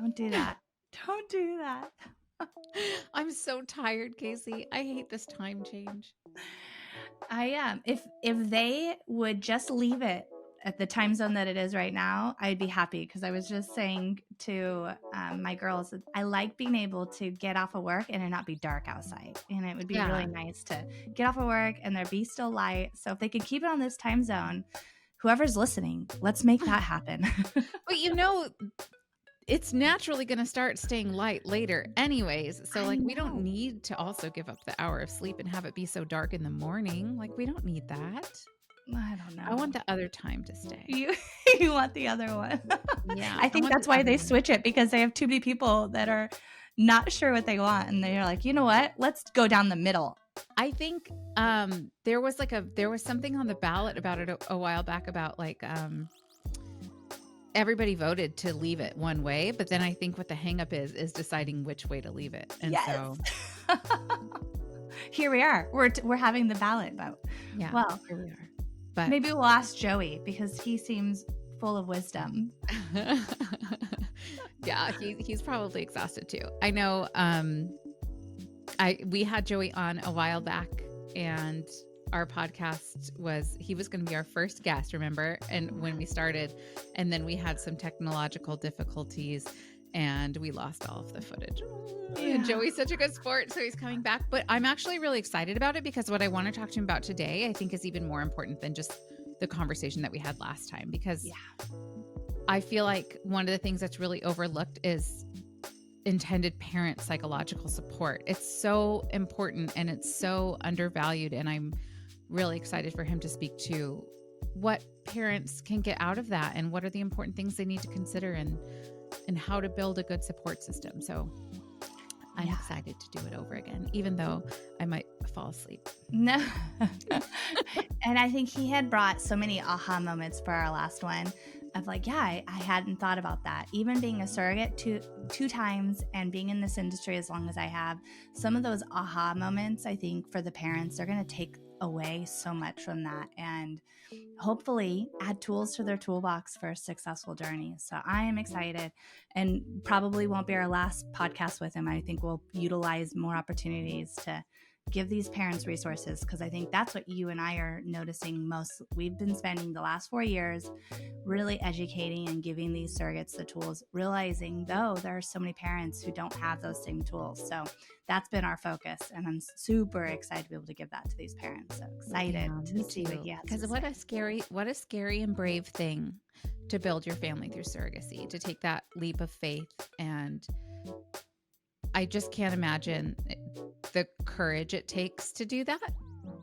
Don't do that. Don't do that. I'm so tired, Casey. I hate this time change. I am. If they would just leave it at the time zone that it is right now, I'd be happy because I was just saying to my girls, I like being able to get off of work and it not be dark outside, and it would be really Yeah. nice to get off of work and there be still light. So if they could keep it on this time zone, whoever's listening, let's make that happen. But you know, it's naturally going to start staying light later anyways. So I like we don't know. need to also give up the hour of sleep and have it be so dark in the morning. Like we don't need that. I don't know. I want the other time to stay. You you want the other one. Yeah. I think want that's the why other they one. switch it, because they have too many people that are not sure what they want, and they're like, you know what? Let's go down the middle. I think there was something on the ballot about it a while back about like everybody voted to leave it one way, but then I think what the hang up is deciding which way to leave it. And so here we are. We're having the ballot vote. yeah, Well, here we are. But maybe we'll ask Joey because he seems full of wisdom. yeah, he's probably exhausted too. I know we had Joey on a while back, and our podcast he was going to be our first guest, remember? And when we started, and then we had some technological difficulties and we lost all of the footage. Yeah. And Joey's such a good sport, so he's coming back. But I'm actually really excited about it because what I want to talk to him about today, I think, is even more important than just the conversation that we had last time. Because I feel like one of the things that's really overlooked is intended parent psychological support. It's so important and it's so undervalued. And I'm really excited for him to speak to what parents can get out of that and what are the important things they need to consider and how to build a good support system. So I'm excited to do it over again, even though I might fall asleep. No. And I think he had brought so many aha moments for our last one of like, I hadn't thought about that. Even being a surrogate two times and being in this industry as long as I have, some of those aha moments, I think for the parents, they're going to take away so much from that and hopefully add tools to their toolbox for a successful journey. So I am excited, and probably won't be our last podcast with him. I think we'll utilize more opportunities to give these parents resources, because I think that's what you and I are noticing most. We've been spending the last 4 years really educating and giving these surrogates the tools, realizing though there are so many parents who don't have those same tools. So that's been our focus, and I'm super excited to be able to give that to these parents. So excited to see what he has. Because what a scary and brave thing to build your family through surrogacy, to take that leap of faith. And I just can't imagine the courage it takes to do that,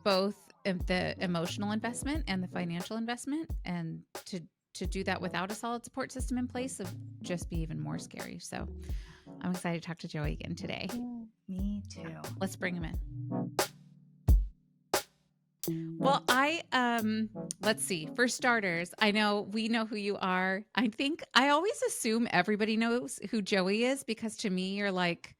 both the emotional investment and the financial investment, and to do that without a solid support system in place would just be even more scary. So I'm excited to talk to Joey again today. Me too. Let's bring him in. Well, let's see. For starters, we know who you are. I always assume everybody knows who Joey is, because to me, you're like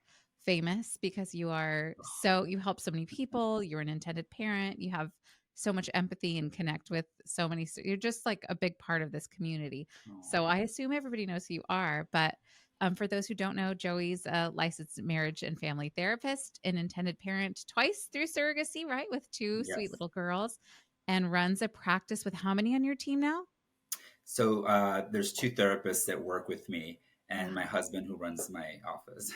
famous because you help so many people. You're an intended parent. You have so much empathy and connect with so many. You're just like a big part of this community. So I assume everybody knows who you are. But for those who don't know, Joey's a licensed marriage and family therapist, an intended parent twice through surrogacy, right? With two sweet little girls, and runs a practice with how many on your team now? So there's 2 therapists that work with me, and my husband who runs my office.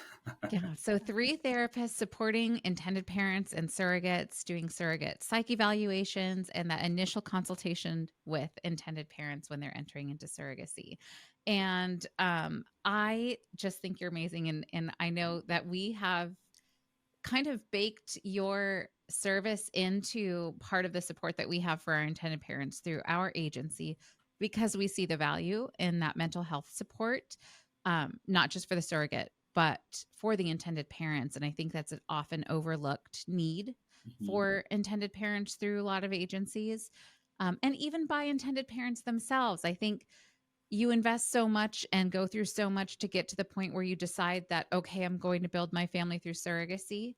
Yeah. So 3 therapists supporting intended parents and surrogates, doing surrogate psych evaluations and that initial consultation with intended parents when they're entering into surrogacy. And I just think you're amazing. And I know that we have kind of baked your service into part of the support that we have for our intended parents through our agency, because we see the value in that mental health support. Not just for the surrogate, but for the intended parents. And I think that's an often overlooked need for intended parents through a lot of agencies, and even by intended parents themselves. I think you invest so much and go through so much to get to the point where you decide that, okay, I'm going to build my family through surrogacy.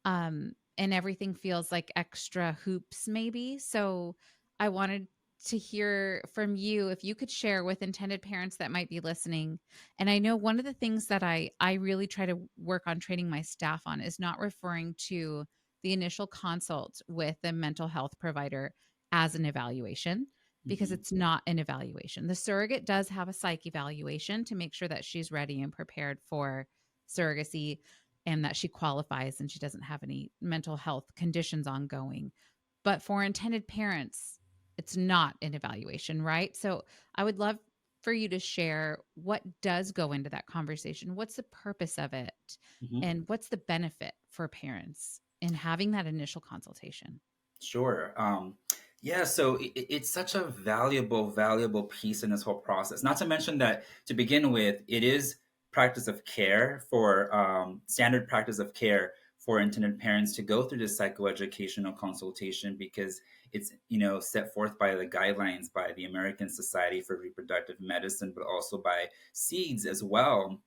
And everything feels like extra hoops maybe. So I wanted to hear from you if you could share with intended parents that might be listening. And I know one of the things that I really try to work on training my staff on is not referring to the initial consult with the mental health provider as an evaluation, because Mm-hmm. it's not an evaluation. The surrogate does have a psych evaluation to make sure that she's ready and prepared for surrogacy and that she qualifies and she doesn't have any mental health conditions ongoing. But for intended parents, it's not an evaluation, right? So I would love for you to share what does go into that conversation. What's the purpose of it? Mm-hmm. And what's the benefit for parents in having that initial consultation? Sure. Yeah, so it's such a valuable piece in this whole process. Not to mention that to begin with, it is practice of care for standard practice of care for intended parents to go through this psychoeducational consultation because it's set forth by the guidelines by the American Society for Reproductive Medicine, but also by SEEDS as well.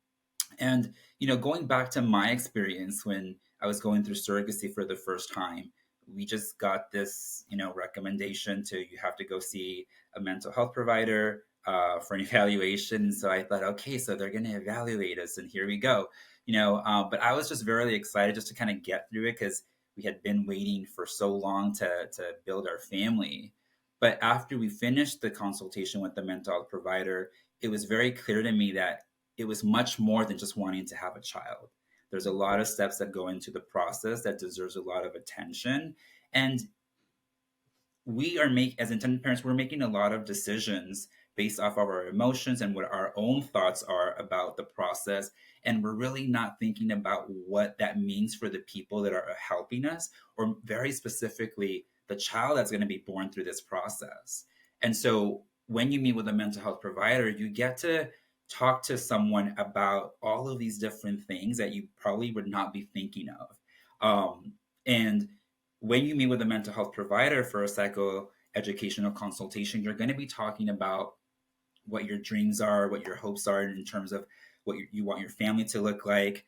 And, going back to my experience when I was going through surrogacy for the first time, we just got this, recommendation to you have to go see a mental health provider for an evaluation. So I thought, okay, so they're going to evaluate us, and here we go, But I was just very excited just to kind of get through it because we had been waiting for so long to build our family. But after we finished the consultation with the mental health provider, it was very clear to me that it was much more than just wanting to have a child. There's a lot of steps that go into the process that deserves a lot of attention. And we are as intended parents, we're making a lot of decisions based off of our emotions and what our own thoughts are about the process. And we're really not thinking about what that means for the people that are helping us, or very specifically, the child that's going to be born through this process. And so when you meet with a mental health provider, you get to talk to someone about all of these different things that you probably would not be thinking of. And when you meet with a mental health provider for a psychoeducational consultation, you're going to be talking about what your dreams are, what your hopes are in terms of what you want your family to look like.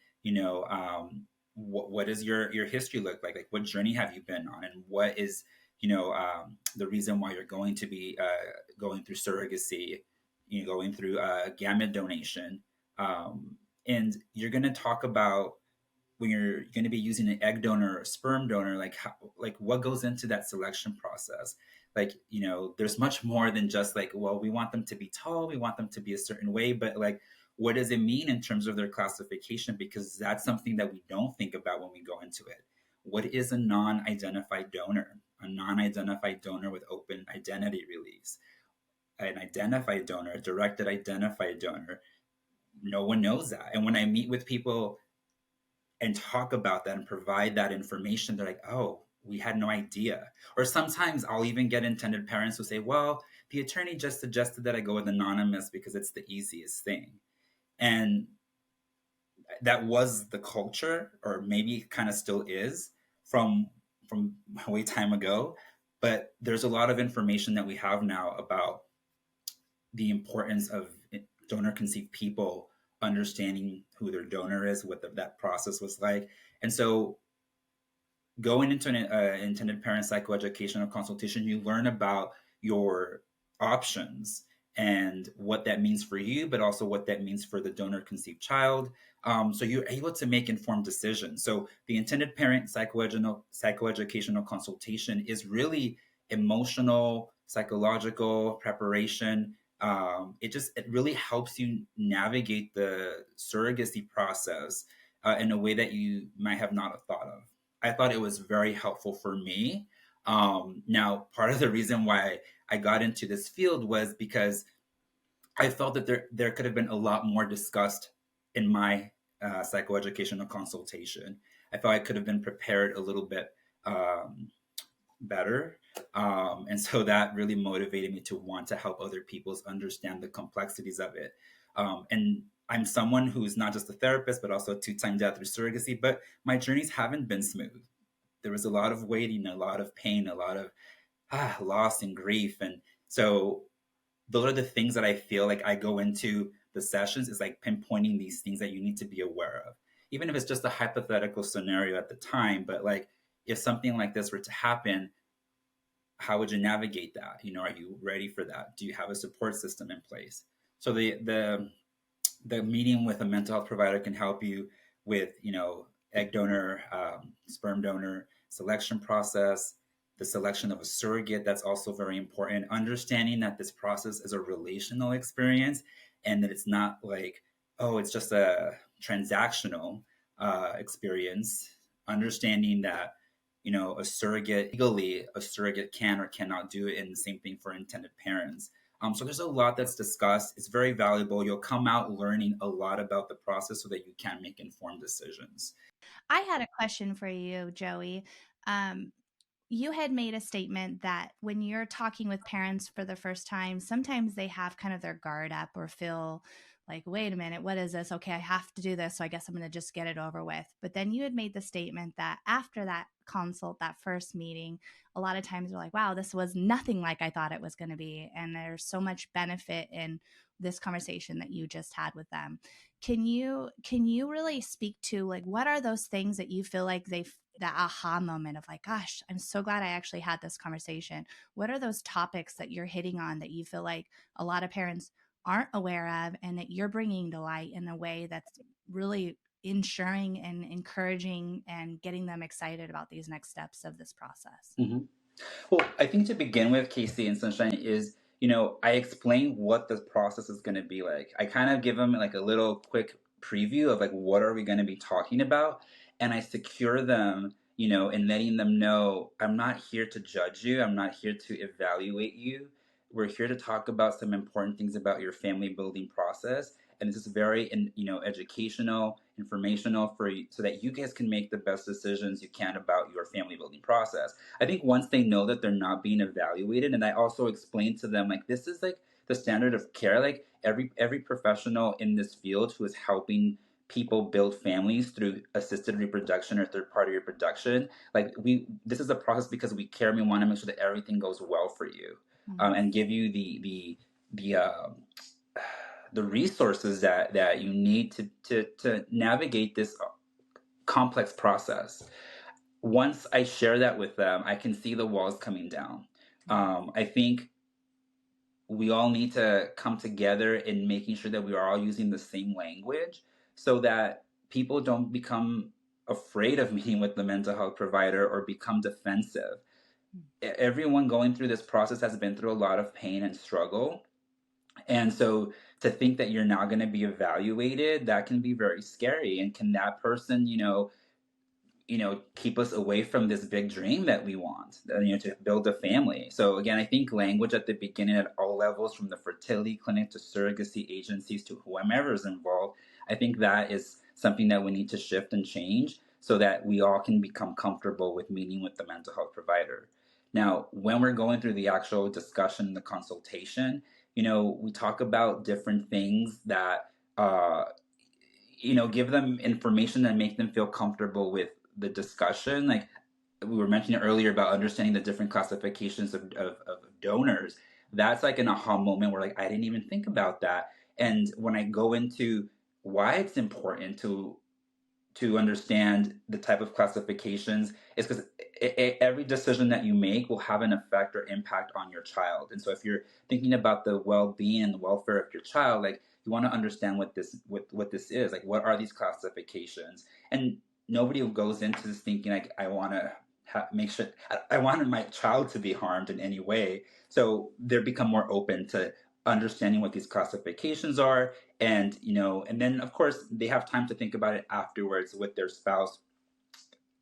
What does your history look like? Like, what journey have you been on, and what is the reason why you're going to be going through surrogacy, going through gamete donation, and you're going to talk about when you're going to be using an egg donor or a sperm donor, like like what goes into that selection process. Like, there's much more than just like, well, we want them to be tall, we want them to be a certain way, but like, what does it mean in terms of their classification? Because that's something that we don't think about when we go into it. What is a non-identified donor? A non-identified donor with open identity release. An identified donor, a directed identified donor. No one knows that. And when I meet with people and talk about that and provide that information, they're like, oh, we had no idea. Or sometimes I'll even get intended parents who say, well, the attorney just suggested that I go with anonymous because it's the easiest thing. And that was the culture, or maybe kind of still is from way time ago. But there's a lot of information that we have now about the importance of donor conceived people understanding who their donor is, what that process was like. And so going into an intended parent psychoeducational consultation, you learn about your options and what that means for you, but also what that means for the donor conceived child. So you're able to make informed decisions. So the intended parent psychoeducational consultation is really emotional, psychological preparation. It really helps you navigate the surrogacy process in a way that you might have not thought of. I thought it was very helpful for me. Now, part of the reason why I got into this field was because I felt that there could have been a lot more discussed in my psychoeducational consultation. I felt I could have been prepared a little bit better. And so that really motivated me to want to help other people understand the complexities of it. And I'm someone who's not just a therapist, but also a two-time dad through surrogacy, but my journeys haven't been smooth. There was a lot of waiting, a lot of pain, a lot of loss and grief. And so those are the things that I feel like I go into the sessions is like pinpointing these things that you need to be aware of, even if it's just a hypothetical scenario at the time. But like, if something like this were to happen, how would you navigate that? Are you ready for that? Do you have a support system in place? So the meeting with a mental health provider can help you with, egg donor, sperm donor selection process, the selection of a surrogate. That's also very important. Understanding that this process is a relational experience and that it's not like, oh, it's just a transactional experience. Understanding that, a surrogate, legally, a surrogate can or cannot do it, and the same thing for intended parents. So there's a lot that's discussed. It's very valuable. You'll come out learning a lot about the process so that you can make informed decisions. I had a question for you, Joey. Um, you had made a statement that when you're talking with parents for the first time, sometimes they have kind of their guard up or feel like, wait a minute, what is this? Okay, I have to do this. So I guess I'm going to just get it over with. But then you had made the statement that after that consult, that first meeting, a lot of times they're like, wow, this was nothing like I thought it was going to be. And there's so much benefit in this conversation that you just had with them. Can you really speak to like what are those things that you feel like that aha moment of like, gosh, I'm so glad I actually had this conversation? What are those topics that you're hitting on that you feel like a lot of parents aren't aware of and that you're bringing to light in a way that's really ensuring and encouraging and getting them excited about these next steps of this process? Mm-hmm. Well, I think to begin with, Casey and Sunshine, is, I explain what the process is going to be like. I kind of give them like a little quick preview of like what are we going to be talking about, and I secure them, and letting them know I'm not here to judge you. I'm not here to evaluate you. We're here to talk about some important things about your family building process, and this is very, educational, informational for you, so that you guys can make the best decisions you can about your family building process. I think once they know that they're not being evaluated, and I also explain to them like this is like the standard of care. Like every professional in this field who is helping people build families through assisted reproduction or third party reproduction, like this is a process because we care and we want to make sure that everything goes well for you, and give you the resources that you need to navigate this complex process. Once I share that with them, I can see the walls coming down. I think we all need to come together in making sure that we are all using the same language so that people don't become afraid of meeting with the mental health provider or become defensive. Everyone going through this process has been through a lot of pain and struggle. And so to think that you're not going to be evaluated, that can be very scary. And can that person, keep us away from this big dream that we want, to build a family? So again, I think language at the beginning at all levels, from the fertility clinic to surrogacy agencies to whomever is involved, I think that is something that we need to shift and change so that we all can become comfortable with meeting with the mental health provider. Now, when we're going through the actual discussion, the consultation, we talk about different things that give them information that make them feel comfortable with the discussion. Like we were mentioning earlier about understanding the different classifications of donors. That's like an aha moment where like I didn't even think about that. And when I go into why it's important to understand the type of classifications, is because every decision that you make will have an effect or impact on your child. And so if you're thinking about the well-being and the welfare of your child, like you want to understand what this is, like what are these classifications. And nobody goes into this thinking like I want to make sure I wanted my child to be harmed in any way. So they become more open to understanding what these classifications are, and then of course they have time to think about it afterwards with their spouse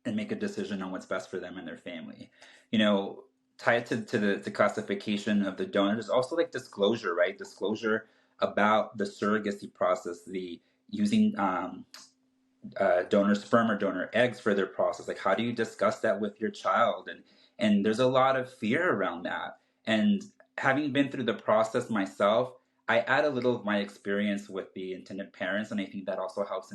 and make a decision on what's best for them and their family. you know Tied to the classification of the donor, there's also like disclosure, right? Disclosure about the surrogacy process, the using donor sperm or donor eggs for their process. Like how do you discuss that with your child? And there's a lot of fear around that. And having been through the process myself, I add a little of my experience with the intended parents, and I think that also helps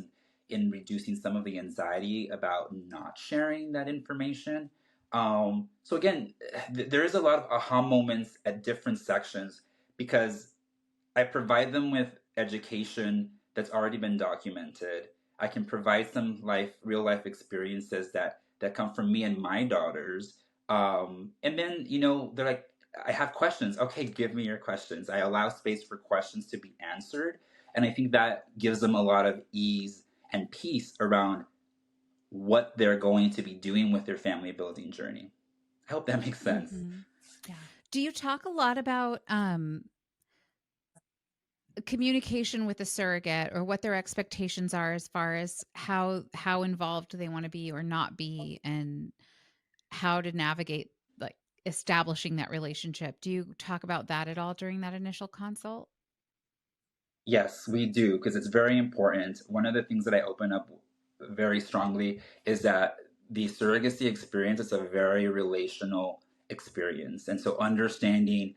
in reducing some of the anxiety about not sharing that information. So again, there is a lot of aha moments at different sections because I provide them with education that's already been documented. I can provide some real life experiences that come from me and my daughters. And then, they're like, I have questions. Okay, give me your questions. I allow space for questions to be answered. And I think that gives them a lot of ease and peace around what they're going to be doing with their family building journey. I hope that makes sense. Mhm. Yeah. Do you talk a lot about communication with the surrogate, or what their expectations are as far as how involved they want to be or not be, and how to navigate, like, establishing that relationship? Do you talk about that at all during that initial consult? Yes, we do, because it's very important. One of the things that I open up very strongly is that the surrogacy experience is a very relational experience. And so understanding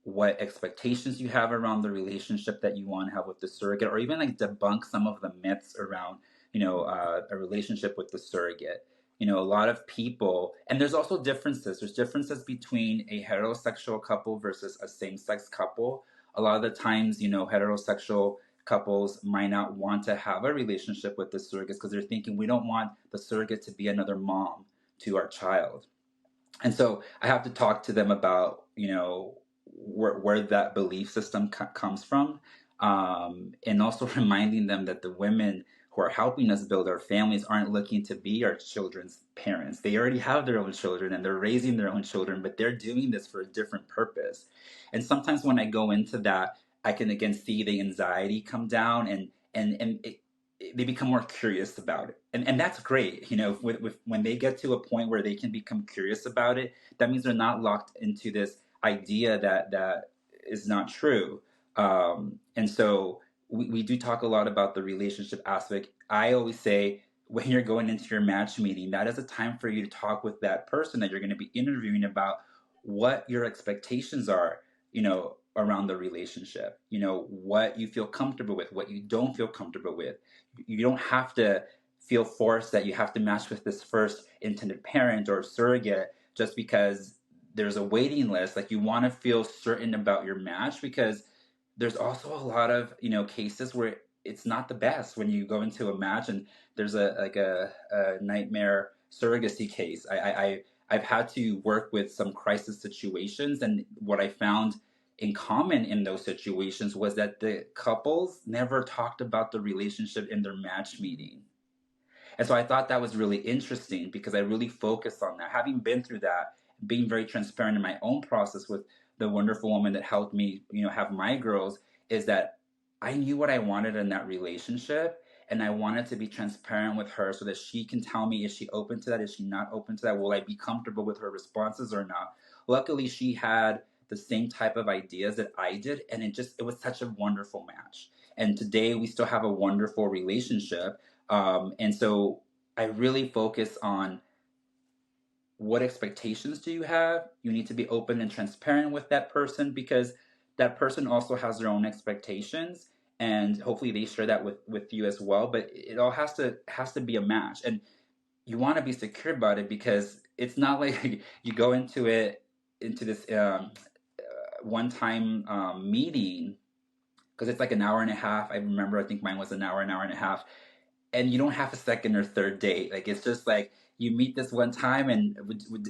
what expectations you have around the relationship that you want to have with the surrogate, or even like debunk some of the myths around, a relationship with the surrogate. A lot of people, and there's also differences. There's differences between a heterosexual couple versus a same-sex couple. A lot of the times, heterosexual couples might not want to have a relationship with the surrogates because they're thinking we don't want the surrogate to be another mom to our child. And so I have to talk to them about where that belief system comes from, and also reminding them that the women who are helping us build our families aren't looking to be our children's parents. They already have their own children and they're raising their own children, but they're doing this for a different purpose. And sometimes when I go into that, I can again see the anxiety come down, they become more curious about it, and that's great. When they get to a point where they can become curious about it, that means they're not locked into this idea that is not true. And so we do talk a lot about the relationship aspect. I always say, when you're going into your match meeting, that is a time for you to talk with that person that you're going to be interviewing about what your expectations are, around the relationship, what you feel comfortable with, what you don't feel comfortable with. You don't have to feel forced that you have to match with this first intended parent or surrogate just because there's a waiting list. Like, you want to feel certain about your match, because there's also a lot of cases where it's not the best when you go into a match and there's a nightmare surrogacy case. I've had to work with some crisis situations, and what I found in common in those situations was that the couples never talked about the relationship in their match meeting. And so I thought that was really interesting because I really focused on that. Having been through that, being very transparent in my own process with the wonderful woman that helped me, have my girls, is that I knew what I wanted in that relationship. And I wanted to be transparent with her so that she can tell me, is she open to that? Is she not open to that? Will I be comfortable with her responses or not? Luckily, she had the same type of ideas that I did. And it was such a wonderful match. And today we still have a wonderful relationship. And so I really focus on, what expectations do you have? You need to be open and transparent with that person, because that person also has their own expectations, and hopefully they share that with you as well. But it all has to be a match, and you want to be secure about it, because it's not like you go into this one time meeting, because it's like an hour and a half. I remember, I think mine was an hour and a half, and you don't have a second or third date. Like, it's just like you meet this one time, and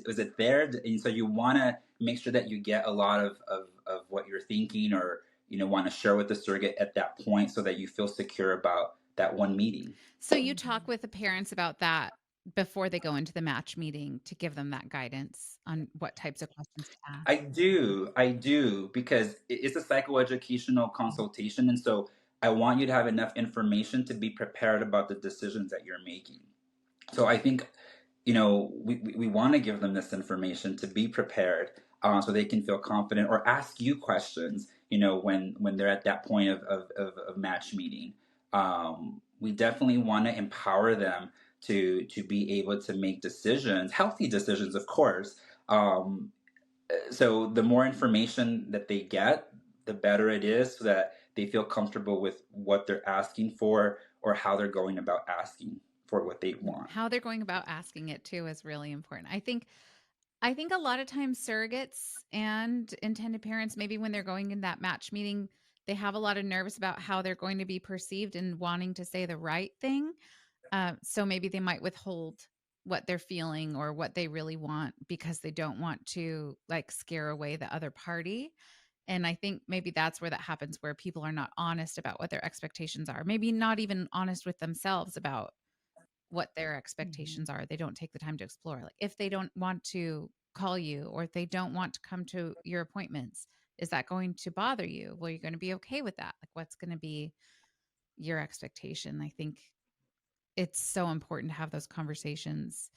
was it there? And so you want to make sure that you get a lot of what you're thinking, or want to share with the surrogate at that point, so that you feel secure about that one meeting. So you talk with the parents about that before they go into the match meeting to give them that guidance on what types of questions to ask. I do, because it's a psychoeducational consultation, and so I want you to have enough information to be prepared about the decisions that you're making. So I think, we want to give them this information to be prepared, so they can feel confident or ask you questions, when they're at that point of match meeting. We definitely want to empower them to be able to make decisions, healthy decisions, of course. So the more information that they get, the better it is, so that they feel comfortable with what they're asking for, or how they're going about asking for what they want. How they're going about asking it too is really important. I think a lot of times surrogates and intended parents, maybe when they're going in that match meeting, they have a lot of nerves about how they're going to be perceived and wanting to say the right thing. So maybe they might withhold what they're feeling or what they really want because they don't want to like scare away the other party. And I think maybe that's where that happens, where people are not honest about what their expectations are. Maybe not even honest with themselves about what their Mhm. expectations are. They don't take the time to explore. Like if they don't want to call you or if they don't want to come to your appointments, is that going to bother you? Well, you're going to be okay with that. Like what's going to be your expectation? I think it's so important to have those conversations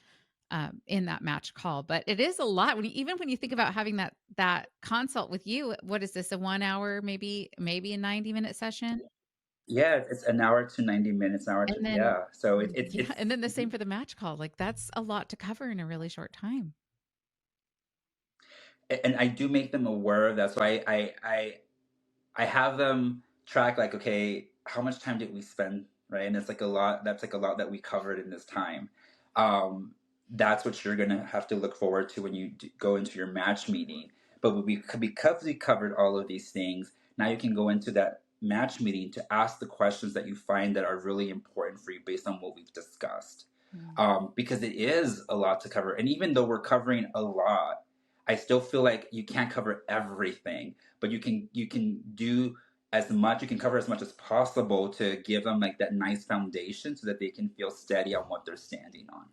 in that match call. But it is a lot when you, even when you think about having that consult with you. What is this? A 1 hour, maybe a 90-minute session, Yeah, it's an hour to 90 minutes, an hour to, and then yeah. So yeah, and then the mhm. same for the match call. Like that's a lot to cover in a really short time. And I do make them aware of that. So I have them track like, okay, how much time did we spend, right? And it's like a lot. That's like a lot that we covered in this time. Um, that's what you're gonna have to look forward to when you go into your match meeting. But because we covered all of these things, now you can go into that match meeting to ask the questions that you find that are really important for you based on what we've discussed. Mm. Because it is a lot to cover, and even though we're covering a lot, I still feel like you can't cover everything, but you can do as much, you can cover as much as possible to give them like that nice foundation so that they can feel steady on what they're standing on.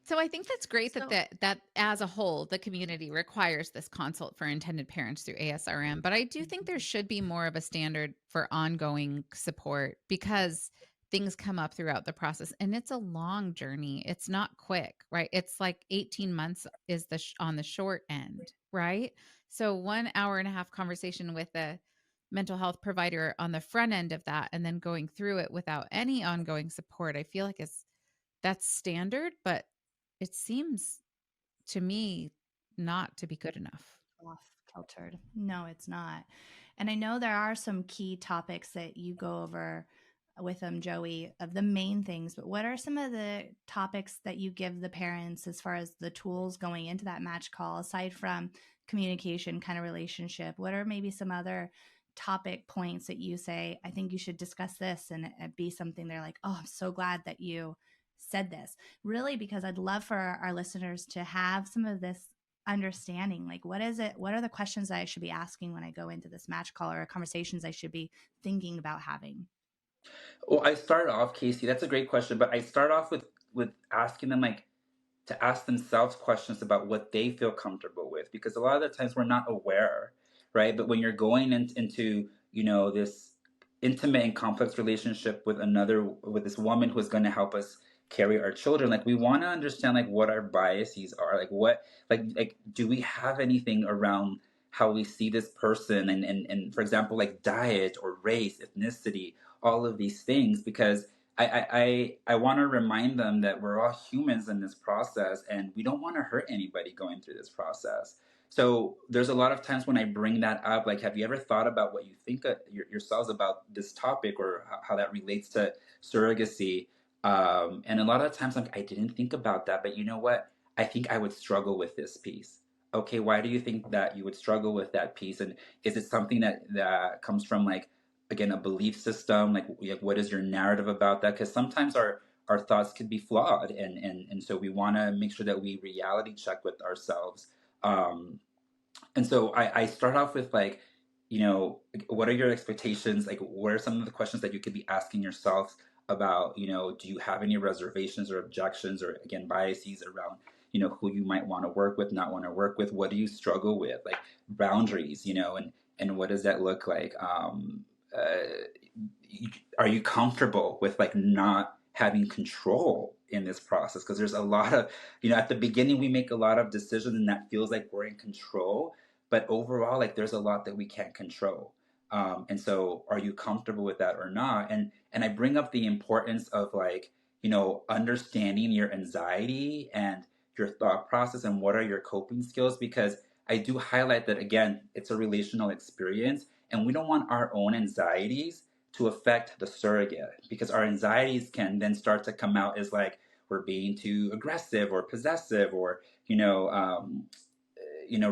So I think that's great that So, that as a whole, the community requires this consult for intended parents through ASRM. But I do think there mhm. should be more of a standard for ongoing support because things come up throughout the process and it's a long journey. It's not quick, right? It's like 18 months is on the short end, right? So 1 hour and a half conversation with a mental health provider on the front end of that and then going through it without any ongoing support, I feel like is that's standard, but it seems to me not to be good enough. Off kiltered. No, it's not. And I know there are some key topics that you go over with them, Joey, of the main things, but what are some of the topics that you give the parents as far as the tools going into that match call, aside from communication kind of relationship? What are maybe some other topic points that you say, I think you should discuss this, and it be something they're like, oh, I'm so glad that you said this? Really, because I'd love for our listeners to have some of this understanding, like what is it, what are the questions that I should be asking when I go into this match call, or conversations I should be thinking about having. Well, I start off, Casey, that's a great question, but I start off with asking them like to ask themselves questions about what they feel comfortable with, because a lot of the times we're not aware, right? But when you're going into this intimate and complex relationship with this woman who is going to help us carry our children, like we want to understand like what our biases are, like what, like do we have anything around how we see this person, and for example like diet or race, ethnicity, all of these things, because I want to remind them that we're all humans in this process and we don't want to hurt anybody going through this process. So there's a lot of times when I bring that up, like, have you ever thought about what you think yourselves about this topic, or how that relates to surrogacy? And a lot of times, like, I didn't think about that, but you know what? I think I would struggle with this piece. Okay, why do you think that you would struggle with that piece? And is it something that comes from like, again, a belief system, like what is your narrative about that? Because sometimes our thoughts could be flawed, and so we want to make sure that we reality check with ourselves. Um, and so I start off with like, what are your expectations, like what are some of the questions that you could be asking yourself about, do you have any reservations or objections, or again biases around who you might want to work with, not want to work with? What do you struggle with, like boundaries, and what does that look like? Uh, are you comfortable with like not having control in this process? Because there's a lot of, at the beginning we make a lot of decisions and that feels like we're in control, but overall like there's a lot that we can't control. And so are you comfortable with that or not? And I bring up the importance of like, understanding your anxiety and your thought process and what are your coping skills, because I do highlight that again, it's a relational experience, and we don't want our own anxieties to affect the surrogate, because our anxieties can then start to come out as like we're being too aggressive or possessive, or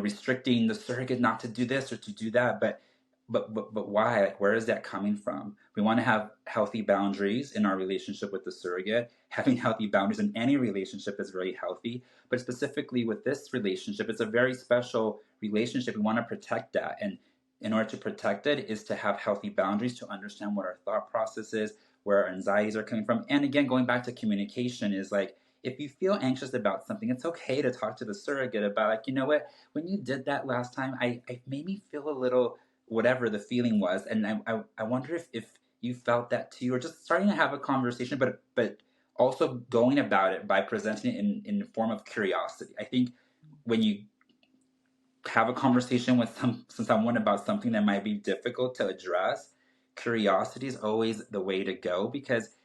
restricting the surrogate not to do this or to do that. But but why? Like, where is that coming from? We want to have healthy boundaries in our relationship with the surrogate. Having healthy boundaries in any relationship is very healthy, but specifically with this relationship, it's a very special relationship. We want to protect that, and in order to protect it is to have healthy boundaries, to understand what our thought process is, where our anxieties are coming from. And again, going back to communication, is like, if you feel anxious about something, it's okay to talk to the surrogate about, like, you know what, when you did that last time, I made me feel a little whatever the feeling was. And I wonder if you felt that too, or just starting to have a conversation, but also going about it by presenting it in the form of curiosity. I think when you have a conversation with someone about something that might be difficult to address, curiosity is always the way to go, because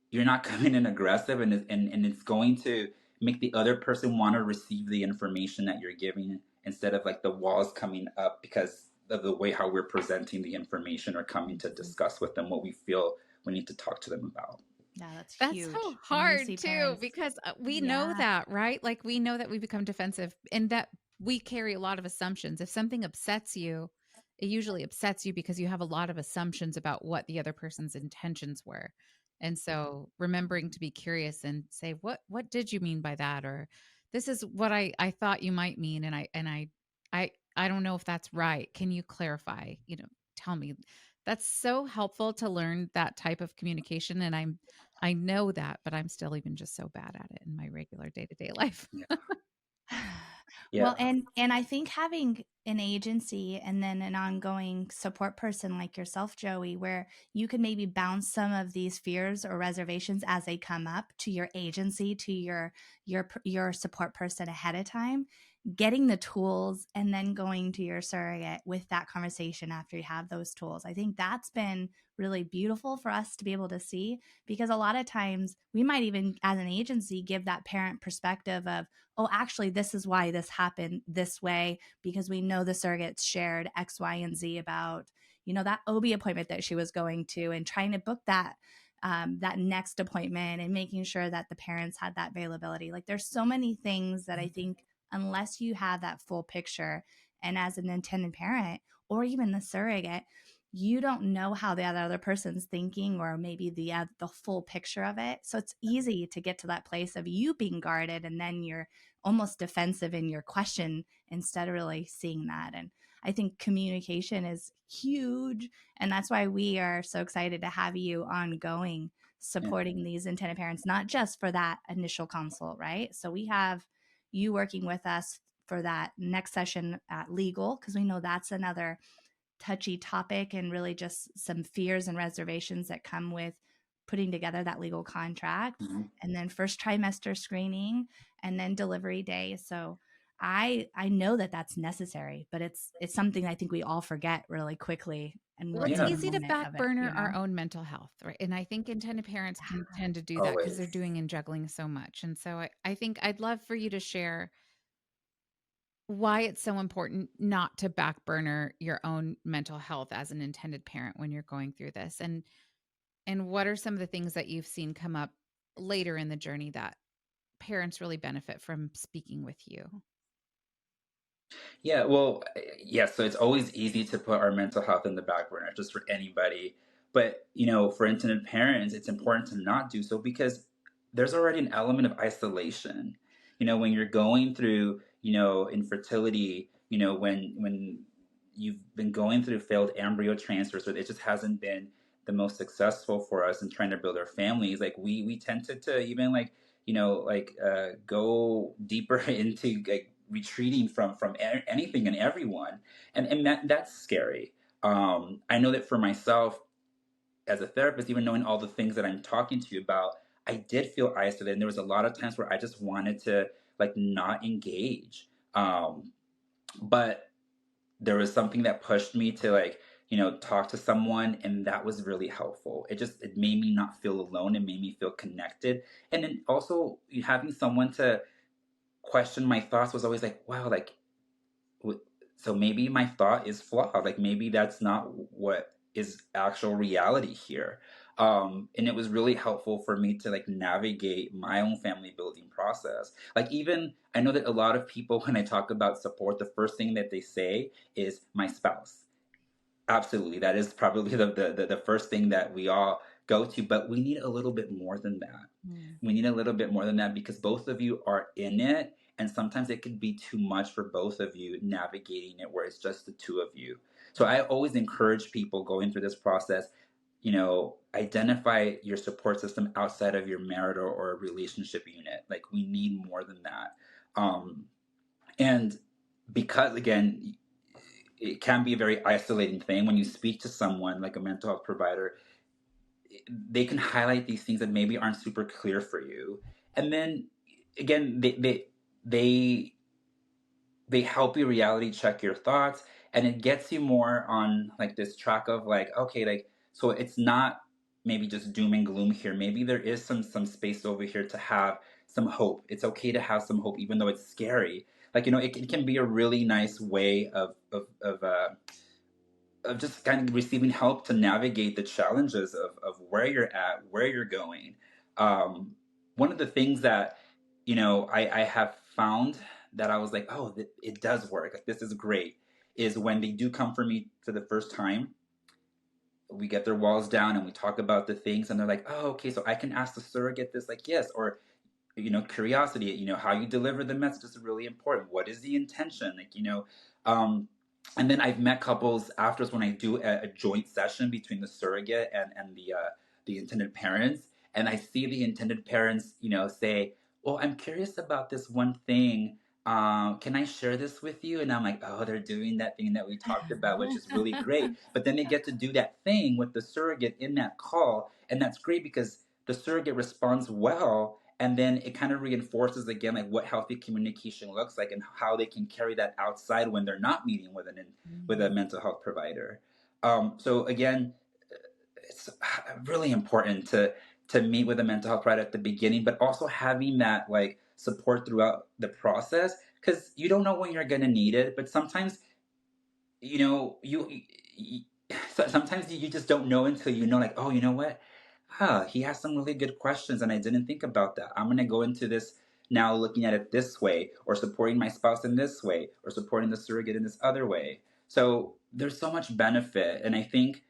you're not coming in aggressive, and it's going to make the other person want to receive the information that you're giving, instead of like the walls coming up because of the way how we're presenting the information, or coming to discuss with them what we feel we need to talk to them about. Yeah, that's That's so huge. And you hard see too, parents. because we know Yeah. that, right? Like we know that we become defensive and that we carry a lot of assumptions. If something upsets you, it usually upsets you because you have a lot of assumptions about what the other person's intentions were. And so remembering to be curious and say, what did you mean by that? Or this is what I thought you might mean. And I don't know if that's right. Can you clarify? Tell me. That's so helpful to learn that type of communication. And I know that, but I'm still even just so bad at it in my regular day-to-day life. Yeah. Well, Yeah. and I think having an agency and then an ongoing support person like yourself, Joey, where you can maybe bounce some of these fears or reservations as they come up to your agency, to your support person ahead of time, getting the tools and then going to your surrogate with that conversation after you have those tools. I think that's been really beautiful for us to be able to see, because a lot of times we might even as an agency give that parent perspective of, oh, actually, this is why this happened this way, because we know the surrogates shared X, Y, and Z about, that OB appointment that she was going to, and trying to book that next appointment and making sure that the parents had that availability. Like there's so many things that I think unless you have that full picture, and as an intended parent or even the surrogate, you don't know how the other person's thinking, or maybe the full picture of it. So it's easy to get to that place of you being guarded, and then you're almost defensive in your question instead of really seeing that. And I think communication is huge, and that's why we are so excited to have you ongoing Yeah. supporting these intended parents, not just for that initial consult, right? So we have you working with us for that next session at legal, because we know that's another touchy topic, and really just some fears and reservations that come with putting together that legal contract, Mhm. and then first trimester screening, and then delivery day. So I know that that's necessary, but it's something I think we all forget really quickly, and Well, we're it's in Yeah. the easy to moment back of it, burner our own mental health, right? And I think intended parents can Yeah. tend to do that because they're Always. doing and juggling so much. And so I think I'd love for you to share why it's so important not to back burner your own mental health as an intended parent when you're going through this. And what are some of the things that you've seen come up later in the journey that parents really benefit from speaking with you? Yeah, well, yeah, so it's always easy to put our mental health in the back burner just for anybody. But, for intended parents, it's important to not do so, because there's already an element of isolation. When you're going through, infertility, when you've been going through failed embryo transfers, or it just hasn't been the most successful for us in trying to build our families, like we tend to even like, go deeper into like retreating from anything and everyone, and that's scary. I know that for myself as a therapist, even knowing all the things that I'm talking to you about, I did feel isolated, and there was a lot of times where I just wanted to like not engage. But there was something that pushed me to like, talk to someone, and that was really helpful. It made me not feel alone, it made me feel connected. And then also having someone to question my thoughts was always like, wow, like, so maybe my thought is flawed, like maybe that's not what is actual reality here. And it was really helpful for me to like navigate my own family building process. Like, even I know that a lot of people, when I talk about support, the first thing that they say is my spouse. Absolutely. That is probably the first thing that we all go to, but we need a little bit more than that. Mm. We need a little bit more than that because both of you are in it, and sometimes it could be too much for both of you navigating it where it's just the two of you. So I always encourage people going through this process, identify your support system outside of your marital or relationship unit. Like we need more than that. And because again, it can be a very isolating thing when you speak to someone like a mental health provider. They can highlight these things that maybe aren't super clear for you, and then again, they they help you reality check your thoughts, and it gets you more on like this track of like, okay, like, so it's not maybe just doom and gloom here. Maybe there is some space over here to have some hope. It's okay to have some hope even though it's scary. Like, it can be a really nice way of just kind of receiving help to navigate the challenges of where you're at, where you're going. One of the things that, I have found that I was like, oh, it does work. Like, this is great. Is when they do come for me for the first time, we get their walls down and we talk about the things, and they're like, oh, okay, so I can ask the surrogate this, like, yes, or curiosity, how you deliver the message is really important. What is the intention, like, um and then I've met couples afterwards when I do a joint session between the surrogate and the intended parents, and I see the intended parents, say, well, I'm curious about this one thing, can I share this with you? And I'm like, oh, they're doing that thing that we talked about, which is really great. But then they get to do that thing with the surrogate in that call, and that's great because the surrogate responds well, and then it kind of reinforces again like what healthy communication looks like and how they can carry that outside when they're not meeting with a Mm. mental health provider. So again, it's really important to meet with a mental health provider at the beginning, but also having that like support throughout the process, because you don't know when you're going to need it. But sometimes, you so sometimes you just don't know until like, oh, you know what, he has some really good questions and I didn't think about that. I'm going to go into this now looking at it this way, or supporting my spouse in this way, or supporting the surrogate in this other way. So there's so much benefit, and I think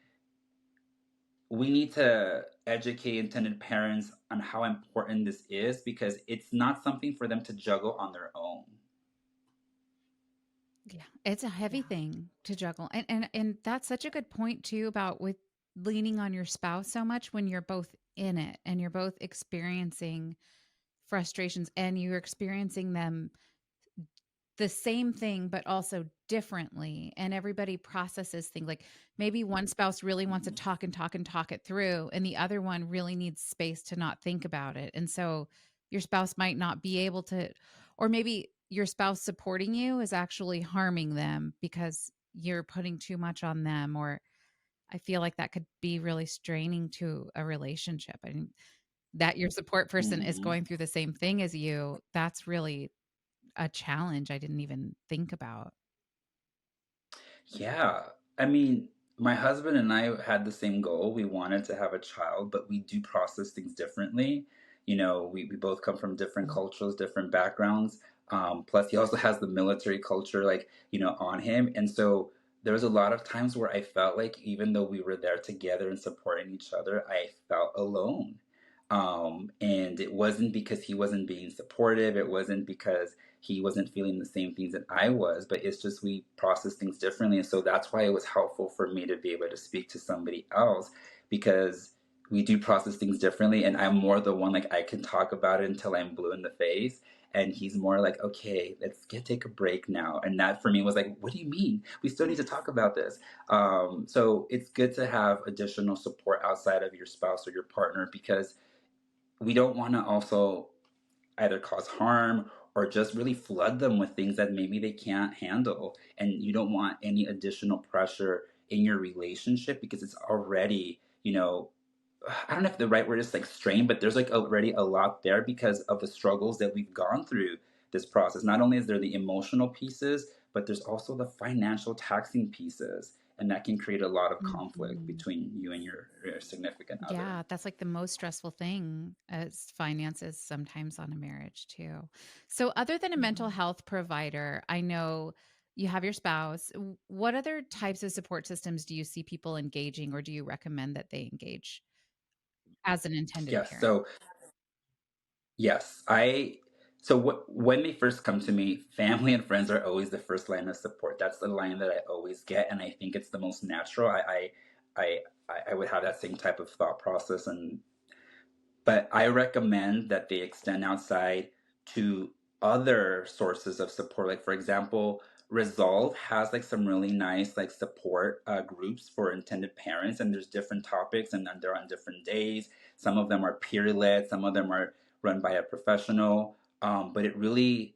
we need to educate intended parents on how important this is, because it's not something for them to juggle on their own. Yeah, it's a heavy Yeah. thing to juggle. And that's such a good point too about with leaning on your spouse so much when you're both in it and you're both experiencing frustrations and you're experiencing them the same thing but also differently, and everybody processes things like maybe one spouse really wants to Mhm. talk and talk and talk it through and the other one really needs space to not think about it, and so your spouse might not be able to, or maybe your spouse supporting you is actually harming them because you're putting too much on them, or I feel like that could be really straining to a relationship. I mean, that your support person is Mhm. going through the same thing as you, that's really a challenge I didn't even think about. Yeah. I mean, my husband and I had the same goal. We wanted to have a child, but we do process things differently. We both come from different cultures, different backgrounds. Plus, he also has the military culture, like, on him. And so there was a lot of times where I felt like even though we were there together and supporting each other, I felt alone. And it wasn't because he wasn't being supportive. It wasn't because he wasn't feeling the same things that I was, but it's just we process things differently. And so that's why it was helpful for me to be able to speak to somebody else, because we do process things differently. And I'm more the one, like, I can talk about it until I'm blue in the face. And he's more like, okay, take a break now. And that for me was like, what do you mean? We still need to talk about this. So it's good to have additional support outside of your spouse or your partner, because we don't want to also either cause harm or just really flood them with things that maybe they can't handle. And you don't want any additional pressure in your relationship, because it's already, I don't know if the right word is like strain, but there's like already a lot there because of the struggles that we've gone through this process. Not only is there the emotional pieces, but there's also the financial taxing pieces. And that can create a lot of conflict Mhm. between you and your significant other. Yeah, that's like the most stressful thing as finances sometimes on a marriage too. So other than a mental Yeah. health provider, I know you have your spouse. What other types of support systems do you see people engaging, or do you recommend that they engage as an intended Yes. parent? So yes, when they first come to me, family and friends are always the first line of support. That's the line that I always get, and I think it's the most natural. I, I would have that same type of thought process, and but I recommend that they extend outside to other sources of support. Like for example, Resolve has like some really nice like support groups for intended parents, and there's different topics, and then they're on different days. Some of them are peer led, some of them are run by a professional. But it really,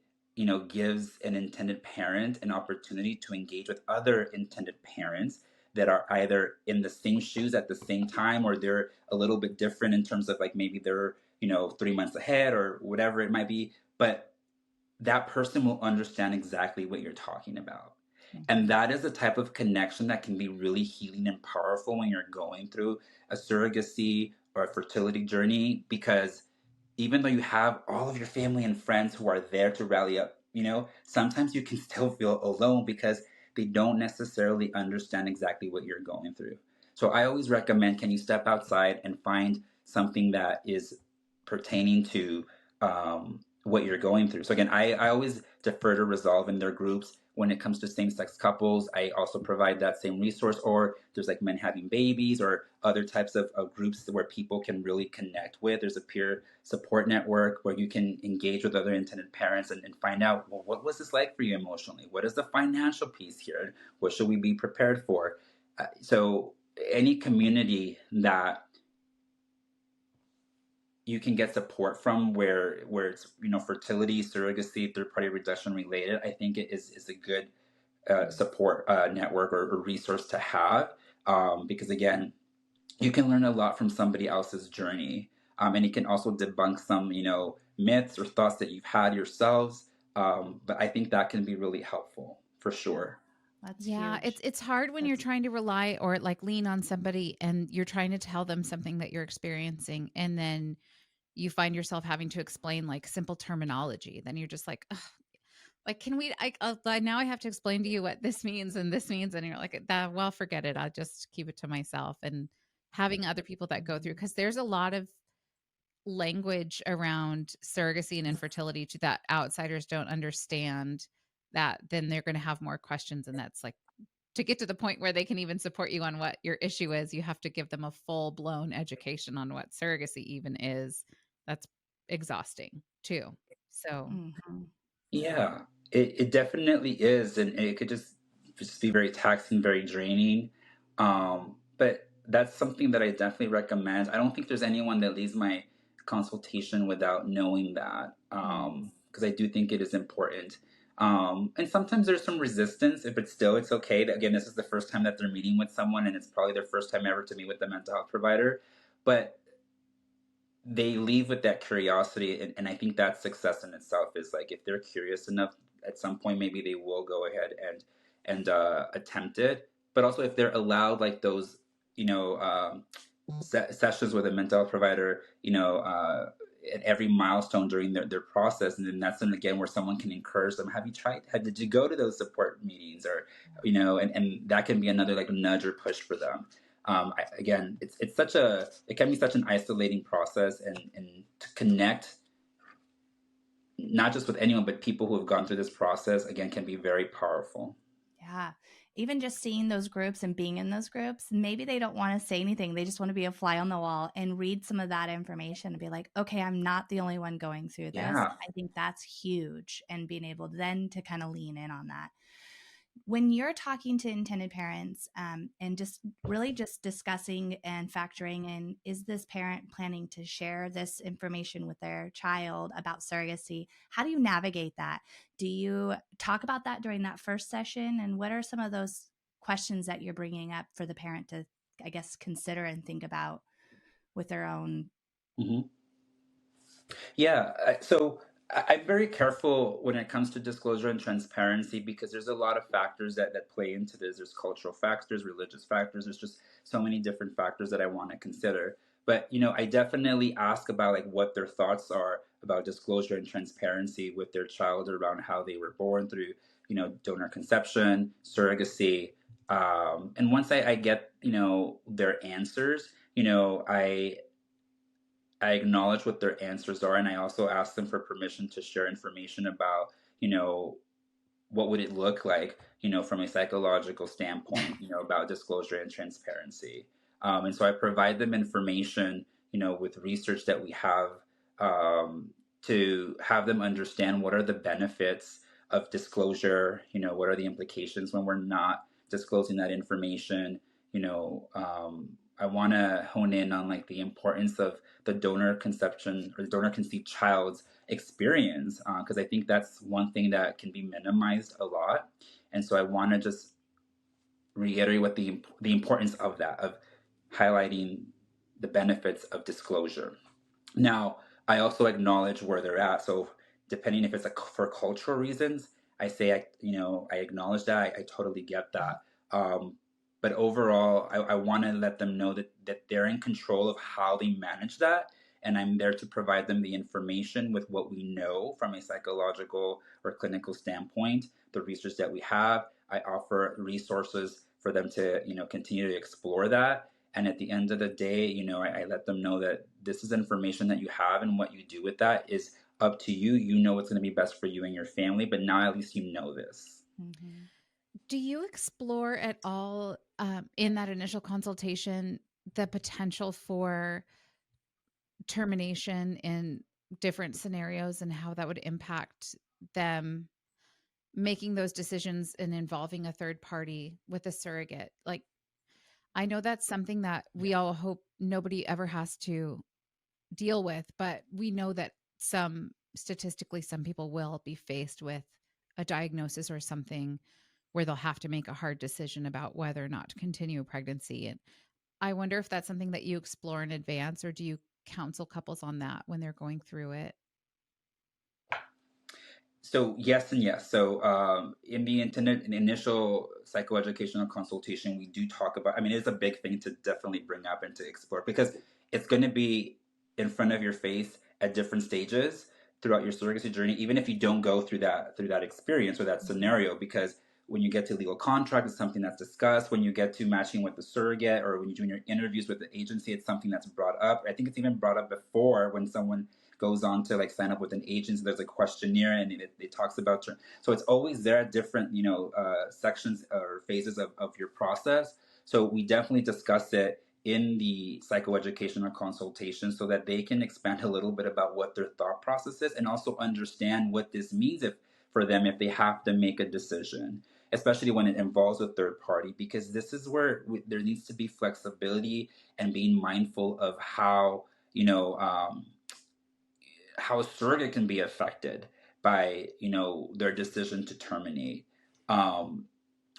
gives an intended parent an opportunity to engage with other intended parents that are either in the same shoes at the same time, or they're a little bit different in terms of like maybe they're 3 months ahead or whatever it might be, but that person will understand exactly what you're talking about. And Mhm. that is the type of connection that can be really healing and powerful when you're going through a surrogacy or a fertility journey, because even though you have all of your family and friends who are there to rally up, sometimes you can still feel alone because they don't necessarily understand exactly what you're going through. So I always recommend, can you step outside and find something that is pertaining to what you're going through. So again, I always defer to Resolve in their groups. When it comes to same-sex couples, I also provide that same resource. Or there's like men having babies or other types of groups where people can really connect with. There's a peer support network where you can engage with other intended parents and find out, well, what was this like for you emotionally? What is the financial piece here? What should we be prepared for? So any community that you can get support from, where it's fertility, surrogacy, third party reduction related, I think it is a good support network or resource to have, because again, you can learn a lot from somebody else's journey, and it can also debunk some myths or thoughts that you've had yourselves, but I think that can be really helpful for Yeah, sure. that's Yeah, huge. it's hard when you're That's trying to rely or like lean on somebody and you're trying to tell them something that you're experiencing, and then you find yourself having to explain like simple terminology. Then you're just like, "Ugh, like, can we? Now I have to explain to you what this means and this means," and you're like, "That well, forget it. I'll just keep it to myself." And having other people that go through, Mhm. because there's a lot of language around surrogacy and infertility to that outsiders don't understand, that then they're going to have more questions, and that's like, to get to the point where they can even support you on what your issue is, you have to give them a full blown education on what surrogacy even is. That's exhausting too. So, Mhm. Yeah, it definitely is, and it could just be very taxing, very draining. But that's something that I definitely recommend. I don't think there's anyone that leaves my consultation without knowing that, Mm. because I do think it is important. And sometimes there's some resistance, but still, it's okay. Again, this is the first time that they're meeting with someone, and it's probably their first time ever to meet with a mental health provider. But they leave with that curiosity, and I think that success in itself is like, if they're curious enough, at some point maybe they will go ahead and attempt it. But also, if they're allowed like those you know sessions with a mental health provider, at every milestone during their process, and then that's then again where someone can encourage them, have you tried, did you go to those support meetings, or and that can be another like nudge or push for them. Again, it can be such an isolating process, and to connect not just with anyone but people who have gone through this process again can be very powerful. Yeah. Even just seeing those groups and being in those groups, maybe they don't want to say anything. They just want to be a fly on the wall and read some of that information and be like, okay, I'm not the only one going through this. Yeah. I think that's huge. And being able then to kind of lean in on that. When you're talking to intended parents, and just really just discussing and factoring in, is this parent planning to share this information with their child about surrogacy? How do you navigate that? Do you talk about that during that first session? And what are some of those questions that you're bringing up for the parent to, I guess, consider and think about with their own? Mhm. Yeah, I'm very careful when it comes to disclosure and transparency, because there's a lot of factors that play into this. There's cultural factors, religious factors. There's just so many different factors that I want to consider. But I definitely ask about like what their thoughts are about disclosure and transparency with their child around how they were born through donor conception, surrogacy. And once I get, their answers, I acknowledge what their answers are, and I also ask them for permission to share information about, what would it look like, from a psychological standpoint, about disclosure and transparency. And so I provide them information, with research that we have, to have them understand what are the benefits of disclosure, what are the implications when we're not disclosing that information. I want to hone in on like the importance of the donor conception or the donor conceived child's experience, because I think that's one thing that can be minimized a lot. And so I want to just reiterate what the importance of that, of highlighting the benefits of disclosure. Now, I also acknowledge where they're at. So depending if it's for cultural reasons, I say I acknowledge that. I totally get that. But overall, I want to let them know that they're in control of how they manage that, and I'm there to provide them the information with what we know from a psychological or clinical standpoint, the research that we have. I offer resources for them to continue to explore that. And at the end of the day, I let them know that this is information that you have, and what you do with that is up to you. You know what's going to be best for you and your family, but now at least you know this. Mm-hmm. Do you explore at all in that initial consultation the potential for termination in different scenarios and how that would impact them making those decisions and involving a third party with a surrogate? Like, I know that's something that we all hope nobody ever has to deal with, but we know that statistically, some people will be faced with a diagnosis or something where they'll have to make a hard decision about whether or not to continue a pregnancy. And I wonder if that's something that you explore in advance, or do you counsel couples on that when they're going through it? So yes and yes. So in the initial psychoeducational consultation, we do talk about. I mean, it's a big thing to definitely bring up and to explore, because it's going to be in front of your face at different stages throughout your surrogacy journey, even if you don't go through that experience or that scenario. Because when you get to legal contract, it's something that's discussed. When you get to matching with the surrogate, or when you're doing your interviews with the agency, it's something that's brought up. I think it's even brought up before when someone goes on to like sign up with an agency. There's a questionnaire, and it talks about your, so it's always there at different sections or phases of your process. So we definitely discuss it in the psychoeducational consultation, so that they can expand a little bit about what their thought process is, and also understand what this means for them if they have to make a decision, especially when it involves a third party, because this is where there needs to be flexibility and being mindful of how how a surrogate can be affected by their decision to terminate. Um,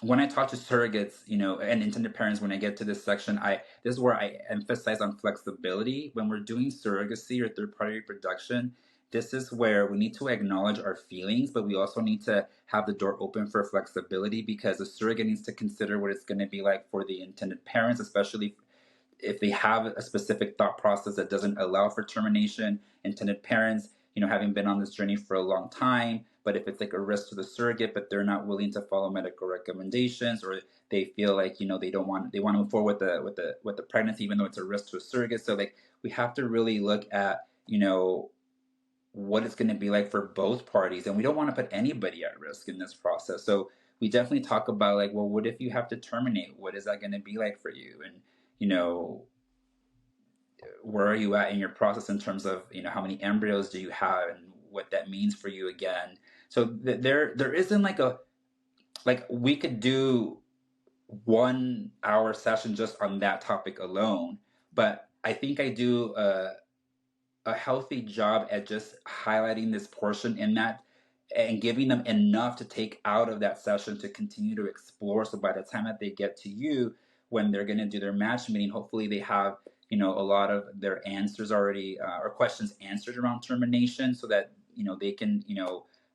when I talk to surrogates, and intended parents, when I get to this section, this is where I emphasize on flexibility. When we're doing surrogacy or third party reproduction, this is where we need to acknowledge our feelings, but we also need to have the door open for flexibility, because the surrogate needs to consider what it's going to be like for the intended parents, especially if they have a specific thought process that doesn't allow for termination. Intended parents, having been on this journey for a long time, but if it's like a risk to the surrogate, but they're not willing to follow medical recommendations, or they feel like they want to move forward with the pregnancy, even though it's a risk to a surrogate. So like we have to really look at what it's going to be like for both parties, and we don't want to put anybody at risk in this process. So we definitely talk about like, well, what if you have to terminate? What is that going to be like for you? And where are you at in your process in terms of how many embryos do you have, and what that means for you again. So there isn't like we could do 1 hour session just on that topic alone, but I think I do a healthy job at just highlighting this portion in that, and giving them enough to take out of that session to continue to explore. So by the time that they get to you, when they're going to do their match meeting, hopefully they have a lot of their answers already, or questions answered around termination, so that they can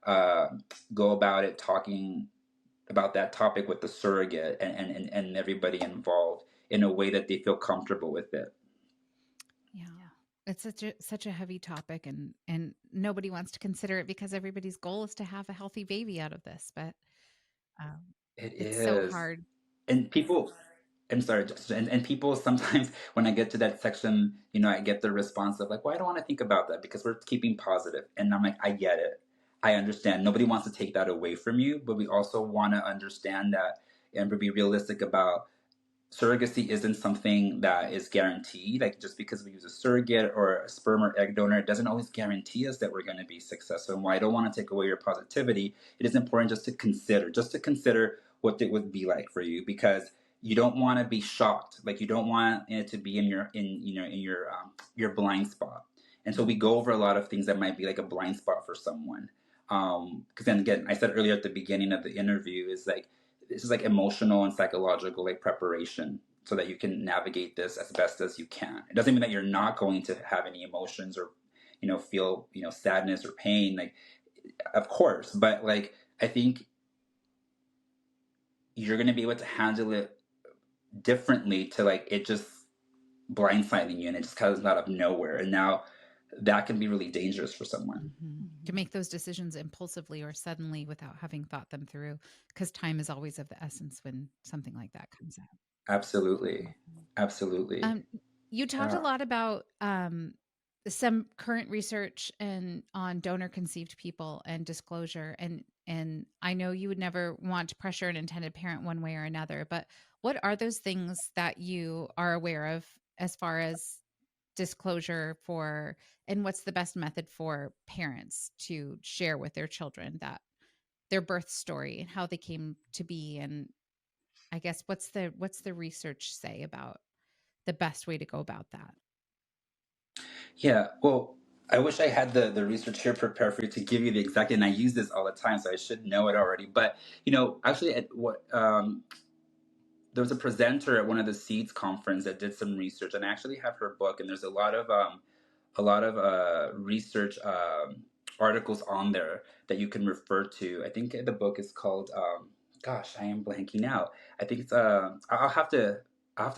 uh, go about it, talking about that topic with the surrogate, and everybody involved in a way that they feel comfortable with it. Yeah. It's such a heavy topic, and nobody wants to consider it because everybody's goal is to have a healthy baby out of this. But Um, It it's so is. hard. And people, I'm sorry, and people sometimes when I get to that section, I get the response of like, well, I don't want to think about that because we're keeping positive. And I'm like, I get it. I understand. Nobody wants to take that away from you, but we also want to understand that and be realistic about surrogacy isn't something that is guaranteed. Like just because we use a surrogate or a sperm or egg donor, it doesn't always guarantee us that we're going to be successful. And while I don't want to take away your positivity, it is important just to consider what it would be like for you, because you don't want to be shocked. Like you don't want it to be in your blind spot. And so we go over a lot of things that might be like a blind spot for someone. Because then again, I said earlier at the beginning of the interview is like this is like emotional and psychological like preparation so that you can navigate this as best as you can. It doesn't mean that you're not going to have any emotions or feel sadness or pain, like of course, but like I think you're going to be able to handle it differently to like it just blindsiding you and it just comes out of nowhere, and now that can be really dangerous for someone. To make those decisions impulsively or suddenly without having thought them through, because time is always of the essence when something like that comes out. Absolutely. Absolutely. Um, you talked a Yeah. lot about some current research and on donor conceived people and disclosure, and I know you would never want to pressure an intended parent one way or another, but what are those things that you are aware of as far as disclosure for, and what's the best method for parents to share with their children that their birth story and how they came to be, and I guess what's the research say about the best way to go about that? Yeah, well, I wish I had the research here prepared for you to give you the exact, and I use this all the time, so I should know it already. But actually, at what there was a presenter at one of the Seeds conference that did some research, and I actually have her book, and there's a lot of research articles on there that you can refer to. I think the book is called gosh, I am blanking out. I think it's I'll have to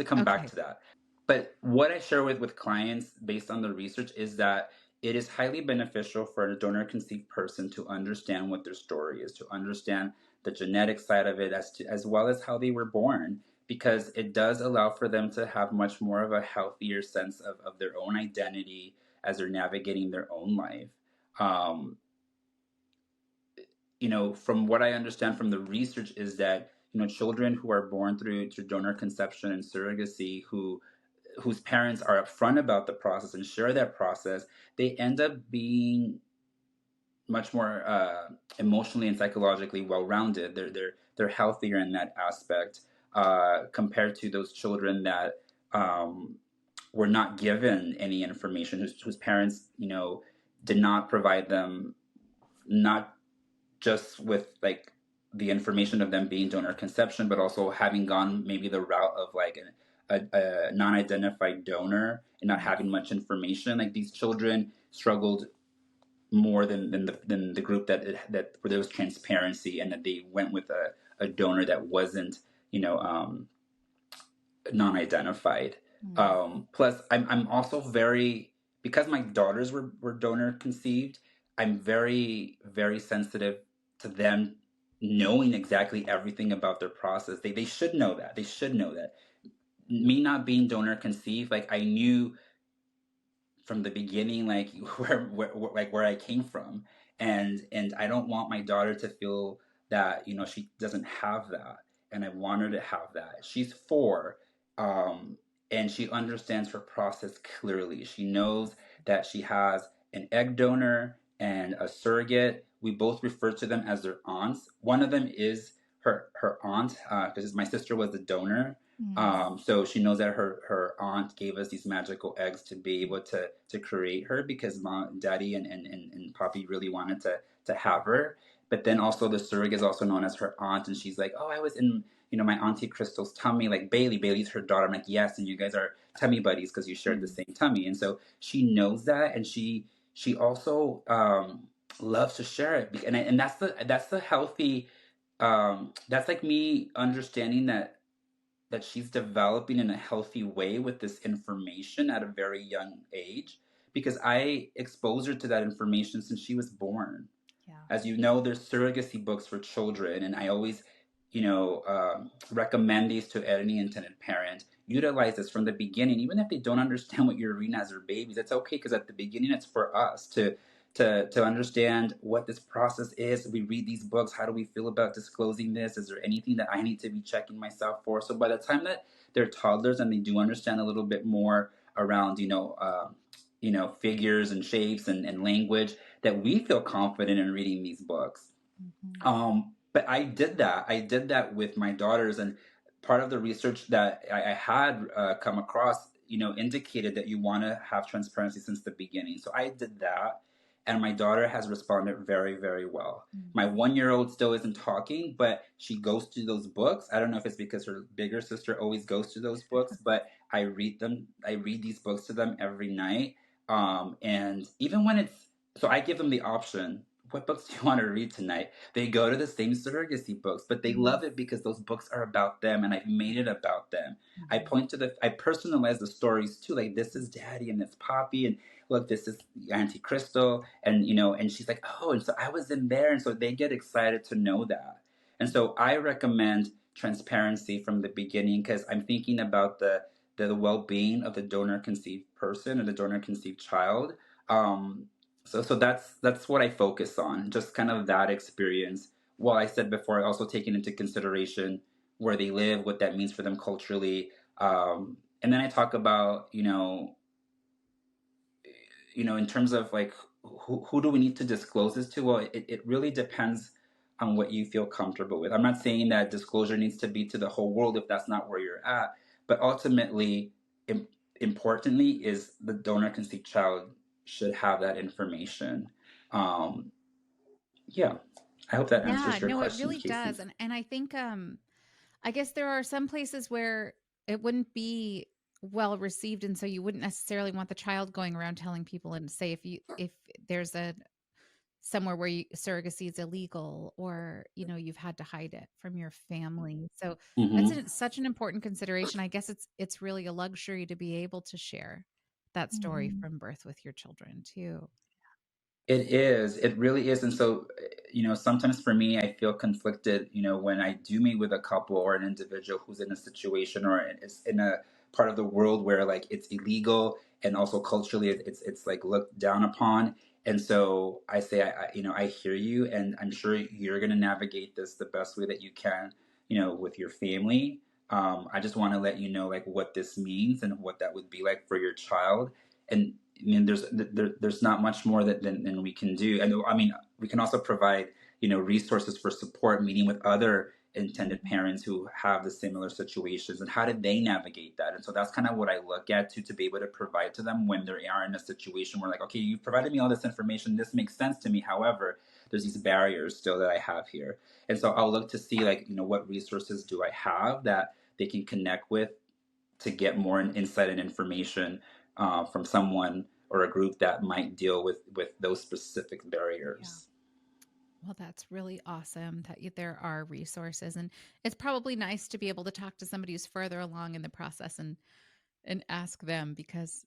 come back Okay. to that. But what I share with clients based on the research is that it is highly beneficial for a donor conceived person to understand what their story is, to understand the genetic side of it as well as how they were born, because it does allow for them to have much more of a healthier sense of their own identity as they're navigating their own life. Um, from what I understand from the research is that children who are born through donor conception and surrogacy whose parents are upfront about the process and share that process, they end up being much more emotionally and psychologically well-rounded. They're healthier in that aspect compared to those children that were not given any information, whose parents did not provide them, not just with like the information of them being donor conception, but also having gone maybe the route of like a non-identified donor and not having much information. Like these children struggled more than the group that where there was transparency and that they went with a donor that wasn't non-identified. Mm. Plus, I'm also very, because my daughters were donor conceived. I'm very very sensitive to them knowing exactly everything about their process. They should know that. They should know that. Me not being donor conceived, like I knew from the beginning like where I came from, and I don't want my daughter to feel that she doesn't have that, and I want her to have that. She's 4, um and she understands her process clearly. She knows that she has an egg donor and a surrogate. We both refer to them as their aunts. One of them is her aunt, because my sister was the donor. So she knows that her aunt gave us these magical eggs to be able to create her, because mom, daddy, and Poppy really wanted to have her. But then also the surrogate is also known as her aunt, and she's like, oh, I was in my auntie Crystal's tummy, like Bailey's her daughter. I'm like, yes, and you guys are tummy buddies because you shared the same tummy, and so she knows that, and she also loves to share it, and that's the healthy. That's like me understanding that she's developing in a healthy way with this information at a very young age, because I exposed her to that information since she was born. Yeah. As you know, there's surrogacy books for children, and I always recommend these to any intended parent. Utilize this from the beginning, even if they don't understand what you're reading as their babies. It's okay, because at the beginning, it's for us to understand what this process is. We read these books. How do we feel about disclosing this? Is there anything that I need to be checking myself for? So by the time that they're toddlers and they do understand a little bit more around, figures and shapes and language, that we feel confident in reading these books. Mhm. But I did that. I did that with my daughters, and part of the research that I had come across, indicated that you want to have transparency since the beginning. So I did that, and my daughter has responded very, very well. Mm. My 1 year old still isn't talking, but she goes to those books. I don't know if it's because her bigger sister always goes to those books, but I read them. I read these books to them every night. And even when so I give them the option. What books do you want to read tonight? They go to the same surrogacy books, but they Mhm. love it because those books are about them, and I've made it about them. Mhm. I personalize the stories too. Like, this is Daddy and this Poppy, and look, this is Auntie Crystal, and and she's like, oh, and so I was in there, and so they get excited to know that. And so I recommend transparency from the beginning, because I'm thinking about the well-being of the donor conceived person or the donor conceived child. Um, so that's what I focus on, just kind of that experience. Well, I said before, I also taking into consideration where they live, what that means for them culturally, and then I talk about in terms of like who do we need to disclose this to? Well, it really depends on what you feel comfortable with. I'm not saying that disclosure needs to be to the whole world if that's not where you're at, but ultimately, im- importantly, is the donor conceived child should have that information. Um, yeah, I hope that Yeah, answers your no, it question, really Casey. does. And I think I guess there are some places where it wouldn't be well received, and so you wouldn't necessarily want the child going around telling people, and say if there's a somewhere where surrogacy is illegal, or you've had to hide it from your family. So that's Hmm. such an important consideration. I guess it's really a luxury to be able to share that story Mhm. from birth with your children too. It is. It really is. And so, sometimes for me, I feel conflicted, when I do meet with a couple or an individual who's in a situation or is in a part of the world where like it's illegal, and also culturally it's like looked down upon. And so I say, I hear you, and I'm sure you're going to navigate this the best way that you can, with your family. I just want to let you know like what this means and what that would be like for your child. And I mean, there's not much more than we can do. And I mean, we can also provide resources for support, meeting with other intended Mhm. parents who have the similar situations, and how did they navigate that. And so that's kind of what I look at to be able to provide to them when they are in a situation where like, okay, you've provided me all this information, this makes sense to me. However, there's these barriers still that I have here. And so I'll look to see like what resources do I have that they can connect with to get more insight and information from someone or a group that might deal with those specific Yeah. barriers. Well, that's really awesome that there are resources, and it's probably nice to be able to talk to somebody who's further along in the process and ask them, because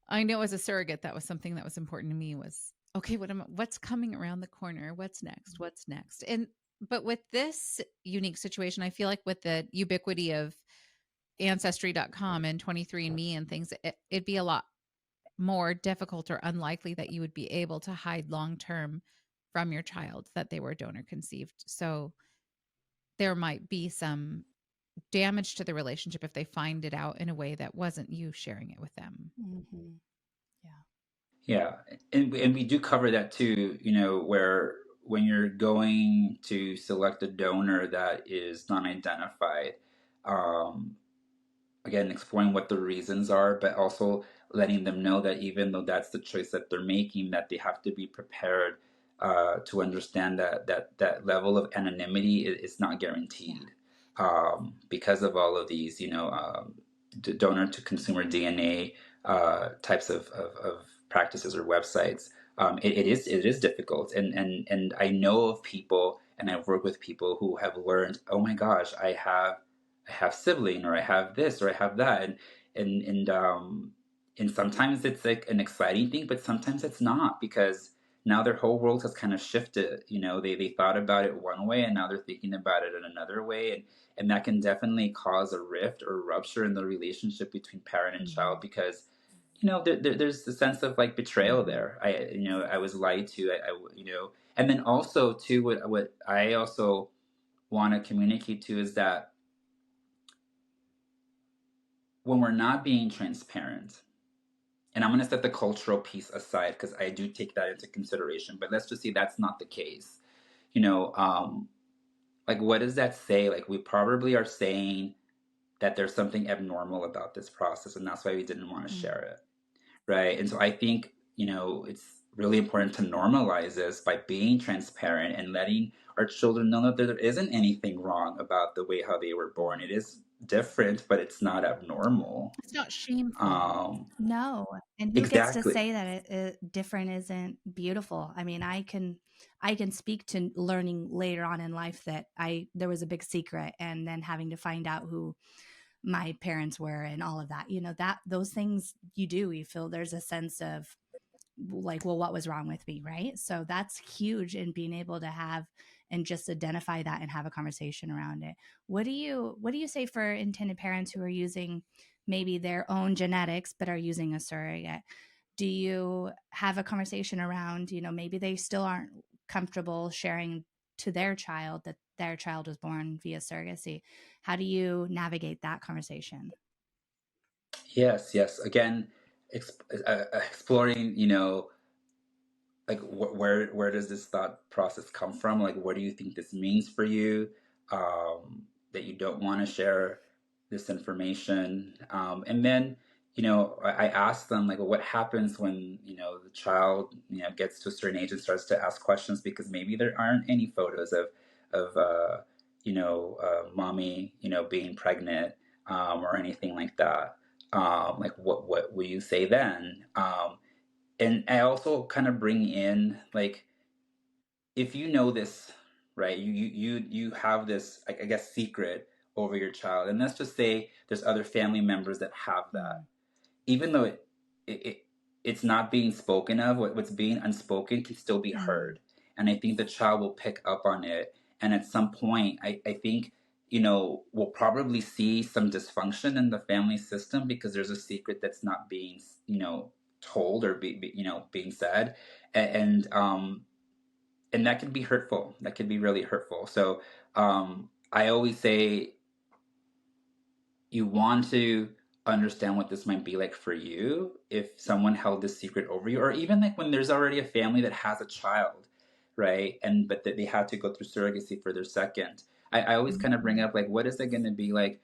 I know as a surrogate that was something that was important to me, was okay, what's coming around the corner? What's next? What's next? And but with this unique situation, I feel like with the ubiquity of ancestry.com and 23andme and things, it'd be a lot more difficult or unlikely that you would be able to hide long term from your child that they were donor conceived. So there might be some damage to the relationship if they find it out in a way that wasn't you sharing it with them. Mhm. Yeah. Yeah, and we do cover that too. Where when you're going to select a donor that is non-identified, um, again exploring what the reasons are, but also letting them know that even though that's the choice that they're making, that they have to be prepared to understand that level of anonymity is not Yeah. guaranteed, because of all of these donor to consumer DNA types of practices or websites. It is difficult, and I know of people, and I've worked with people who have learned, oh my gosh, I have sibling, or I have this, or I have that, and sometimes it's like an exciting thing, but sometimes it's not, because now their whole world has kind of shifted. They thought about it one way and now they're thinking about it in another way. And that can definitely cause a rift or rupture in the relationship between parent and child, Mhm. because there's a sense of like betrayal Mhm. there. I was lied to. And then also too, what I also want to communicate to is that when we're not being transparent, and I'm going to set the cultural piece aside because I do take that into consideration, but let's just say that's not the case. You know, like what does that say? Like we probably are saying that there's something abnormal about this process, and that's why we didn't want to Mm. share it, right? And so I think it's really important to normalize this by being transparent and letting our children know that there isn't anything wrong about the way how they were born. It is different, but it's not abnormal. It's not shameful. Um, No, and who gets to exactly. say that different isn't beautiful? I mean, I can speak to learning later on in life that I there was a big secret, and then having to find out who my parents were and all of that. That those things you feel there's a sense of like, well, what was wrong with me, right? So that's huge in being able to have and just identify that and have a conversation around it. What do you say for intended parents who are using maybe their own genetics but are using a surrogate? Do you have a conversation around, maybe they still aren't comfortable sharing to their child that their child was born via surrogacy? How do you navigate that conversation? Yes, yes. Again, exploring, like where does this thought process come from? Like, what do you think this means for you? That you don't want to share this information, and then I asked them like, well, what happens when the child gets to a certain age and starts to ask questions because maybe there aren't any photos of mommy being pregnant, or anything like that. Like what will you say then? And I also kind of bring in like, if you know this, right? You have this, I guess, secret over your child, and let's just say there's other family members that have that. Mm, Even though it's not being spoken of, what's being unspoken can still be mm, heard, and I think the child will pick up on it. And at some point, I think we'll probably see some dysfunction in the family system because there's a secret that's not being told or being said, and that can be hurtful. That can be really hurtful. So I always say you want to understand what this might be like for you if someone held this secret over you, or even like when there's already a family that has a child, right? And but that they had to go through surrogacy for their second. I always kind of bring up like, what is it going to be like,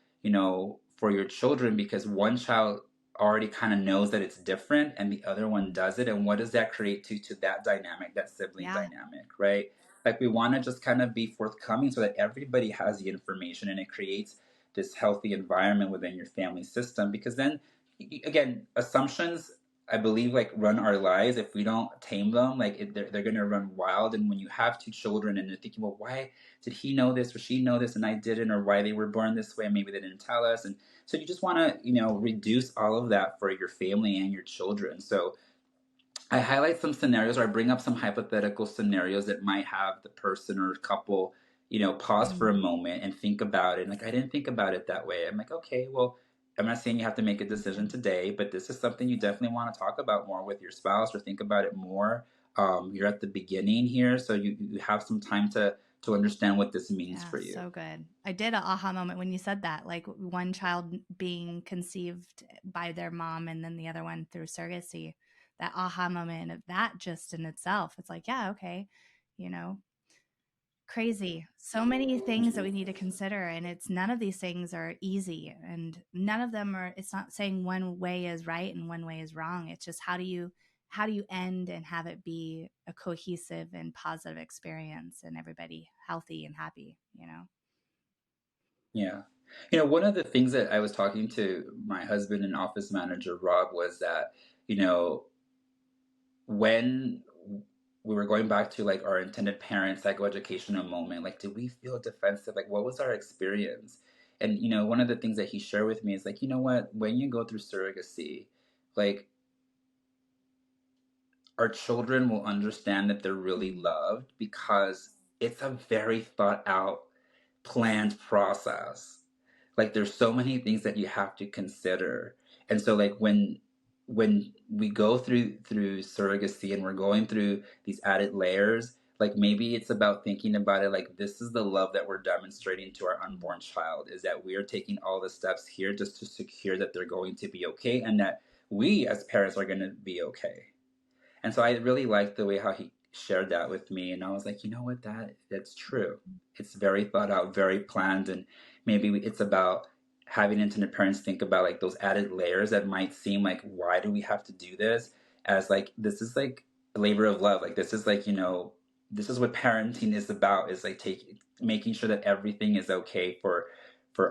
for your children, because one child already kind of knows that it's different and the other one does it, and what does that create to that dynamic, that sibling yeah. dynamic, right? Like we want to just kind of be forthcoming so that everybody has the information and it creates this healthy environment within your family system, because then again, assumptions, I believe, like run our lives. If we don't tame them, like they're going to run wild. And when you have two children and they're thinking, well, why did he know this or she know this and I didn't, or why they were born this way, maybe they didn't tell us. And so you just want to reduce all of that for your family and your children. So I highlight some scenarios, or I bring up some hypothetical scenarios that might have the person or couple, pause for a Mm, moment and think about it. And like, I didn't think about it that way. I'm like, okay, well, I'm not saying you have to make a decision mhm. today, but this is something you definitely want to talk about more with your spouse or think about it more. You're at the beginning here, so you have some time to understand what this means Yeah, for you. so good. I did a aha moment when you said that, like one child being conceived by their mom and then the other one through surrogacy. That aha moment of that just in itself, it's like, yeah, okay, you know, crazy. So many things that we need to consider, and it's none of these things are easy, and none of them are. It's not saying one way is right and one way is wrong. It's just how do you end and have it be a cohesive and positive experience and everybody healthy and happy. Yeah. One of the things that I was talking to my husband and office manager, Rob, was that, you know, when we were going back to like our intended parent psychoeducational moment, like, did we feel defensive? Like, what was our experience? And, one of the things that he shared with me is like, you know what, when you go through surrogacy, like, our children will understand that they're really loved because it's a very thought out, planned process. Like there's so many things that you have to consider. And so like when we go through surrogacy and we're going through these added layers, like maybe it's about thinking about it like this is the love that we're demonstrating to our unborn child, is that we are taking all the steps here just to secure that they're going to be okay and that we as parents are going to be okay. And so I really liked the way how he shared that with me, and I was like, you know what, that's true. It's very thought out, very planned, and maybe it's about having intended parents think about like those added layers that might seem like, why do we have to do this? As like this is like a labor of love. Like this is like this is what parenting is about. Is like making sure that everything is okay for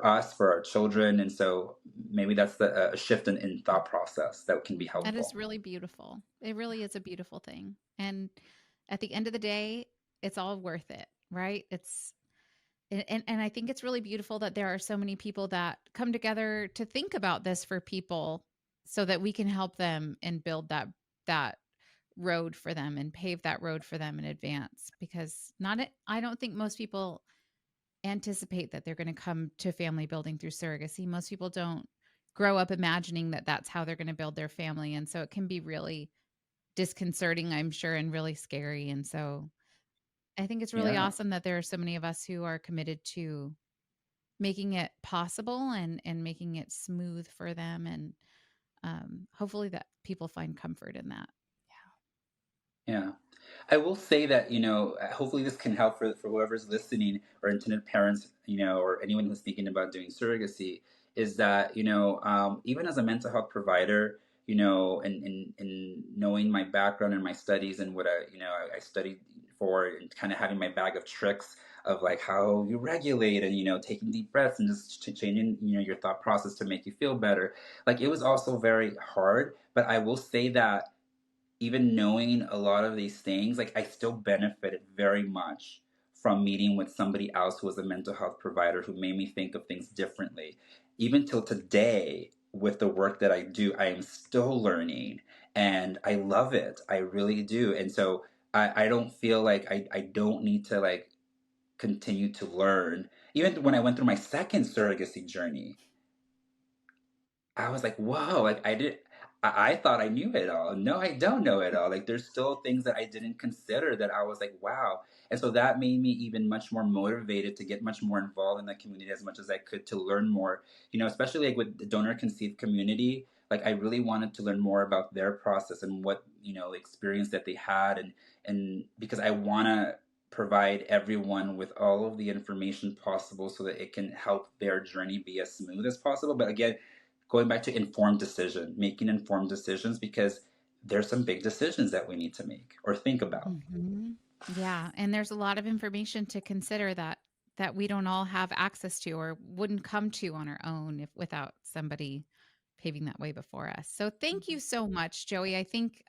us, for our children, and so maybe that's a shift in thought process that can be That is helpful. really beautiful. It really is a beautiful thing. And at the end of the day, it's all worth it, right? It's and I think it's really beautiful that there are so many people that come together to think about this for people so that we can help them and build that road for them and pave that road for them in advance, because not it, I don't think most people anticipate that they're going to come to family building through surrogacy. Most people don't grow up imagining that that's how they're going to build their family, and so it can be really disconcerting, I'm sure, and really scary. And so I think it's really Yeah. awesome that there are so many of us who are committed to making it possible and making it smooth for them, and hopefully that people find comfort in that. Yeah. I will say that, hopefully this can help for whoever's listening or intended parents, or anyone who's thinking about doing surrogacy, is that, even as a mental health provider, and knowing my background and my studies and what I studied for, and kind of having my bag of tricks of like how you regulate and, taking deep breaths and just changing, your thought process to make you feel better. Like it was also very hard, but I will say that even knowing a lot of these things, like I still benefited very much from meeting with somebody else who was a mental health provider who made me think of things differently. Even till today, with the work that I do, I am still learning and I love it. I really do. And so I don't feel like I don't need to like continue to learn. Even when I went through my second surrogacy journey, I was like, whoa, like I thought I knew it all. No, I don't know it all. Like there's still things that I didn't consider that I was like, wow. And so that made me even much more motivated to get much more involved in the community as much as I could to learn more, especially like with the donor conceived community. Like I really wanted to learn more about their process and what, experience that they had. And because I want to provide everyone with all of the information possible so that it can help their journey be as smooth as possible. But again, going back to making informed decisions, because there's some big decisions that we need to make or think about. Hmm. Yeah, and there's a lot of information to consider that we don't all have access to or wouldn't come to on our own if without somebody paving that way before us. So thank you so much, Joey. I think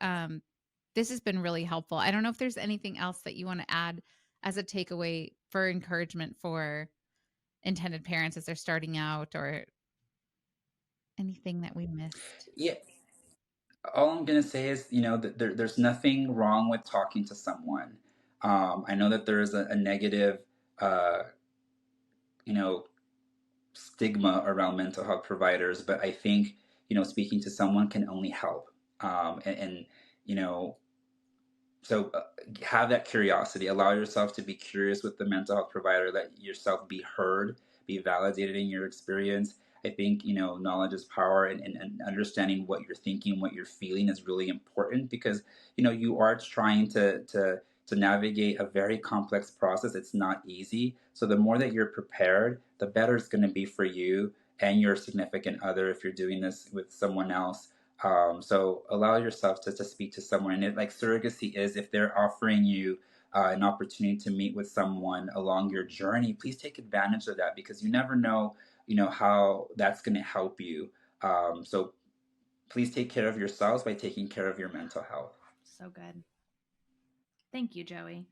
this has been really helpful. I don't know if there's anything else that you want to add as a takeaway for encouragement for intended parents as they're starting out, or anything that we missed. Yeah, all I'm gonna say is, that there's nothing wrong with talking to someone. I know that there is a negative, uh, you know, stigma around mental health providers, but I think, speaking to someone can only help. And you know, so have that curiosity, allow yourself to be curious with the mental health provider, let yourself be heard, be validated in your experience. I think, knowledge is power, and understanding what you're thinking, what you're feeling is really important, because you are trying to navigate a very complex process. It's not easy. So the more that you're prepared, the better it's going to be for you and your significant other if you're doing this with someone else. So allow yourself to speak to someone. And like surrogacy is, if they're offering you an opportunity to meet with someone along your journey, please take advantage of that, because you never know, how that's going to help you. So please take care of yourselves by taking care of your mental health. So good. Thank you, Joey.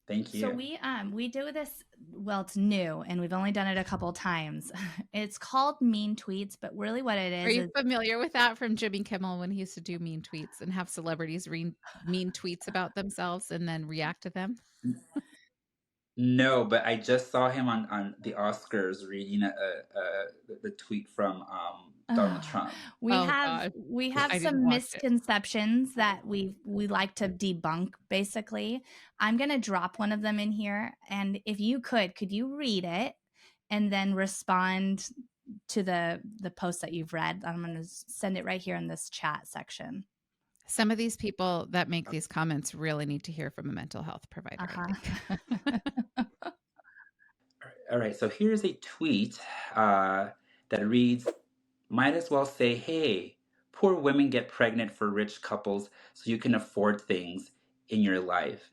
Thank So you. we do this, well, it's new and we've only done it a couple times. It's called mean tweets, but really what it Are you is familiar with that from Jimmy Kimmel when he used to do mean tweets and have celebrities read mean tweets about themselves and then react to them? No, but I just saw him on the Oscars reading the tweet from Donald Ugh. Trump. we Oh have god. we have I didn't some watch it. misconceptions that we like to debunk basically. I'm going to drop one of them in here, and if you could you read it and then respond to the post that you've read. I'm going to send it right here in this chat section. Some of these people that make these comments really need to hear from a mental health provider, I think. Uh-huh. All right, so here's a tweet that reads, might as well say, hey, poor women get pregnant for rich couples so you can afford things in your life.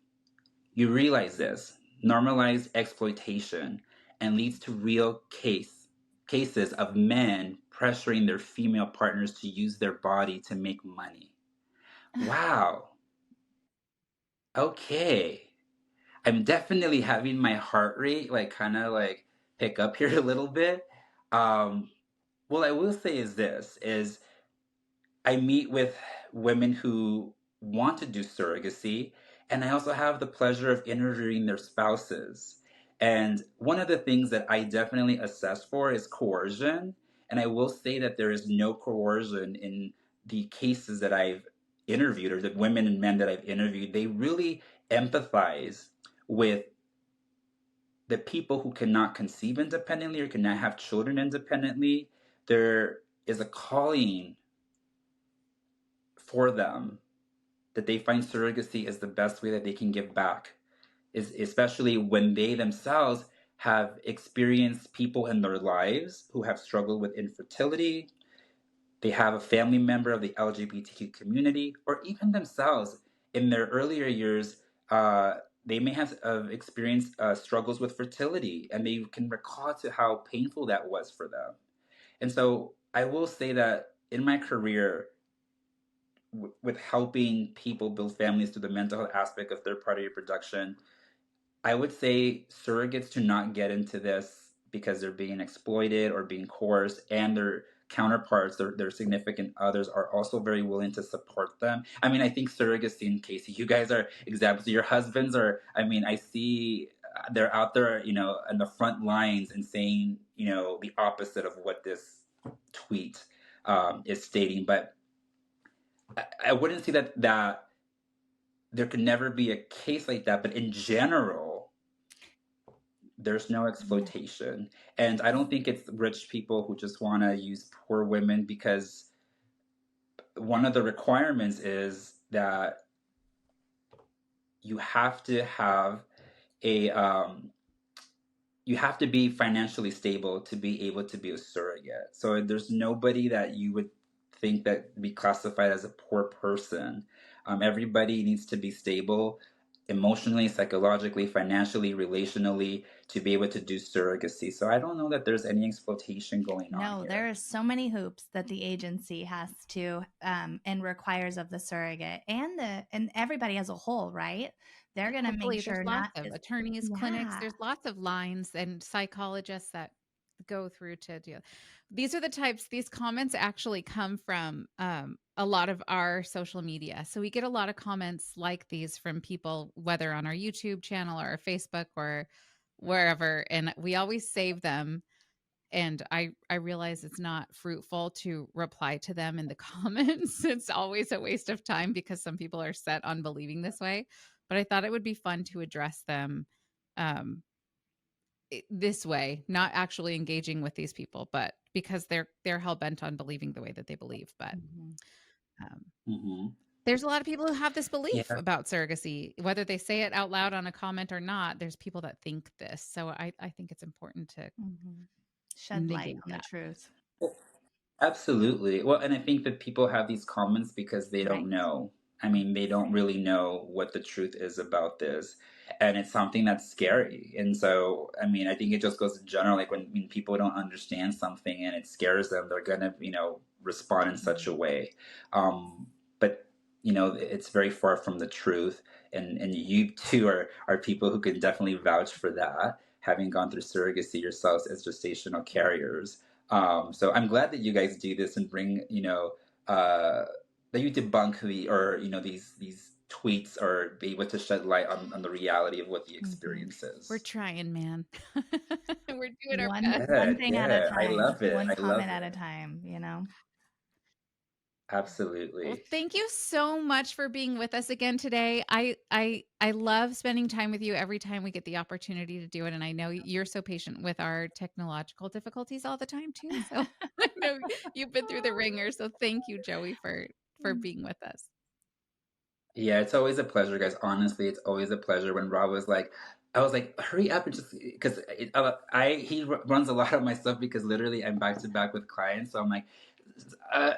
You realize this, normalized exploitation, and leads to real cases of men pressuring their female partners to use their body to make money. Wow. Okay. I'm definitely having my heart rate like kind of like pick up here a little bit. Um, what I will say is this is I meet with women who want to do surrogacy, and I also have the pleasure of interviewing their spouses. And one of the things that I definitely assess for is coercion. And I will say that there is no coercion in the cases that I've interviewed, or the women and men that I've interviewed. They really empathize with the people who cannot conceive independently or cannot have children independently. There is a calling for them that they find surrogacy is the best way that they can give back, is especially when they themselves have experienced people in their lives who have struggled with infertility, they have a family member of the LGBTQ community, or even themselves in their earlier years, they may have experienced struggles with fertility, and they can recall to how painful that was for them. And so I will say that in my career, with helping people build families through the mental health aspect of third party reproduction, I would say surrogates to not get into this because they're being exploited or being coerced, and their counterparts, their significant others, are also very willing to support them. I mean, I think surrogacy and Casey, you guys are examples. Your husbands are, I mean, I see they're out there, in the front lines and saying, the opposite of what this tweet is stating. But I wouldn't say that there could never be a case like that, but in general, there's no exploitation. And I don't think it's rich people who just want to use poor women, because one of the requirements is that you have to have a you have to be financially stable to be able to be a surrogate. So there's nobody that you would think that be classified as a poor person. Everybody needs to be stable emotionally, psychologically, financially, relationally to be able to do surrogacy. So I don't know that there's any exploitation going on No, there here. are so many hoops that the agency has to and requires of the surrogate and everybody as a whole, right? They're going to make Hopefully, there's sure lots not of just attorneys, clinics, yeah. there's lots of lines and psychologists that go through to do. These are the types, these comments actually come from a lot of our social media. So we get a lot of comments like these from people, whether on our YouTube channel or our Facebook or wherever. And we always save them. And I realize it's not fruitful to reply to them in the comments. It's always a waste of time because some people are set on believing this way. But I thought it would be fun to address them um, this way, not actually engaging with these people, but because they're hell bent on believing the way that they believe. But Mhm. um, Hmm. there's a lot of people who have this belief Yeah. about surrogacy, whether they say it out loud on a comment or not. There's people that think this, so I think it's important to Mhm. Shed light negate on the that. truth. Absolutely. Well, and I think that people have these comments because they don't Right. know. I mean, they don't really know what the truth is about this. And it's something that's scary. And so, I mean, I think it just goes in general, like when people don't understand something and it scares them, they're going to, respond in such a Mhm. way. But it's very far from the truth. And you two are people who can definitely vouch for that, having gone through surrogacy yourselves as gestational carriers. So I'm glad that you guys do this and bring, that you debunk these tweets, or be able to shed light on the reality of what the experience is. We're trying, man. We're doing our One best. one Good, thing at a good. I time, love it. one I love comment at a it. time, Well, Absolutely. thank you so much for being with us again today. I love spending time with you every time we get the opportunity to do it, and I know you're so patient with our technological difficulties all the time too. So I know you've been through the ringer. So thank you, Joey, for being with us. Yeah, it's always a pleasure, guys. Honestly, it's always a pleasure. When Rob was like, I was like, hurry up and just because runs a lot of my stuff, because literally I'm back to back with clients. So I'm like,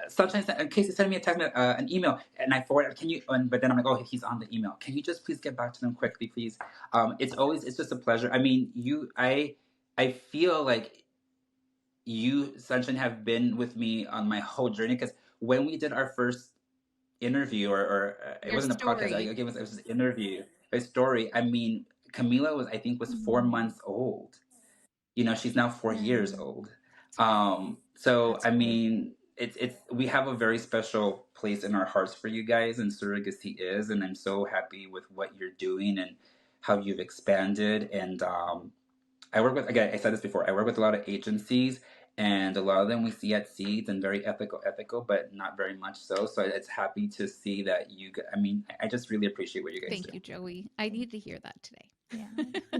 sometimes in case you send me a text, an email, and I forward, can you? But then I'm like, oh, he's on the email. Can you just please get back to them quickly, please? It's just a pleasure. I mean, I feel like you, Sunshine, have been with me on my whole journey, because when we did our first interview, or it Your wasn't a podcast, story. it was an interview, a story. I mean, Camila was, I think, was 4 months old. She's now 4 years old. So That's I crazy. mean, it's we have a very special place in our hearts for you guys, and surrogacy is, and I'm so happy with what you're doing and how you've expanded. And I work with, again, I said this before, I work with a lot of agencies, and a lot of them we see at Seeds, and very ethical, but not very much so. So it's happy to see that I mean, I just really appreciate what you guys do. Thank you, Joey. I need to hear that today. Yeah.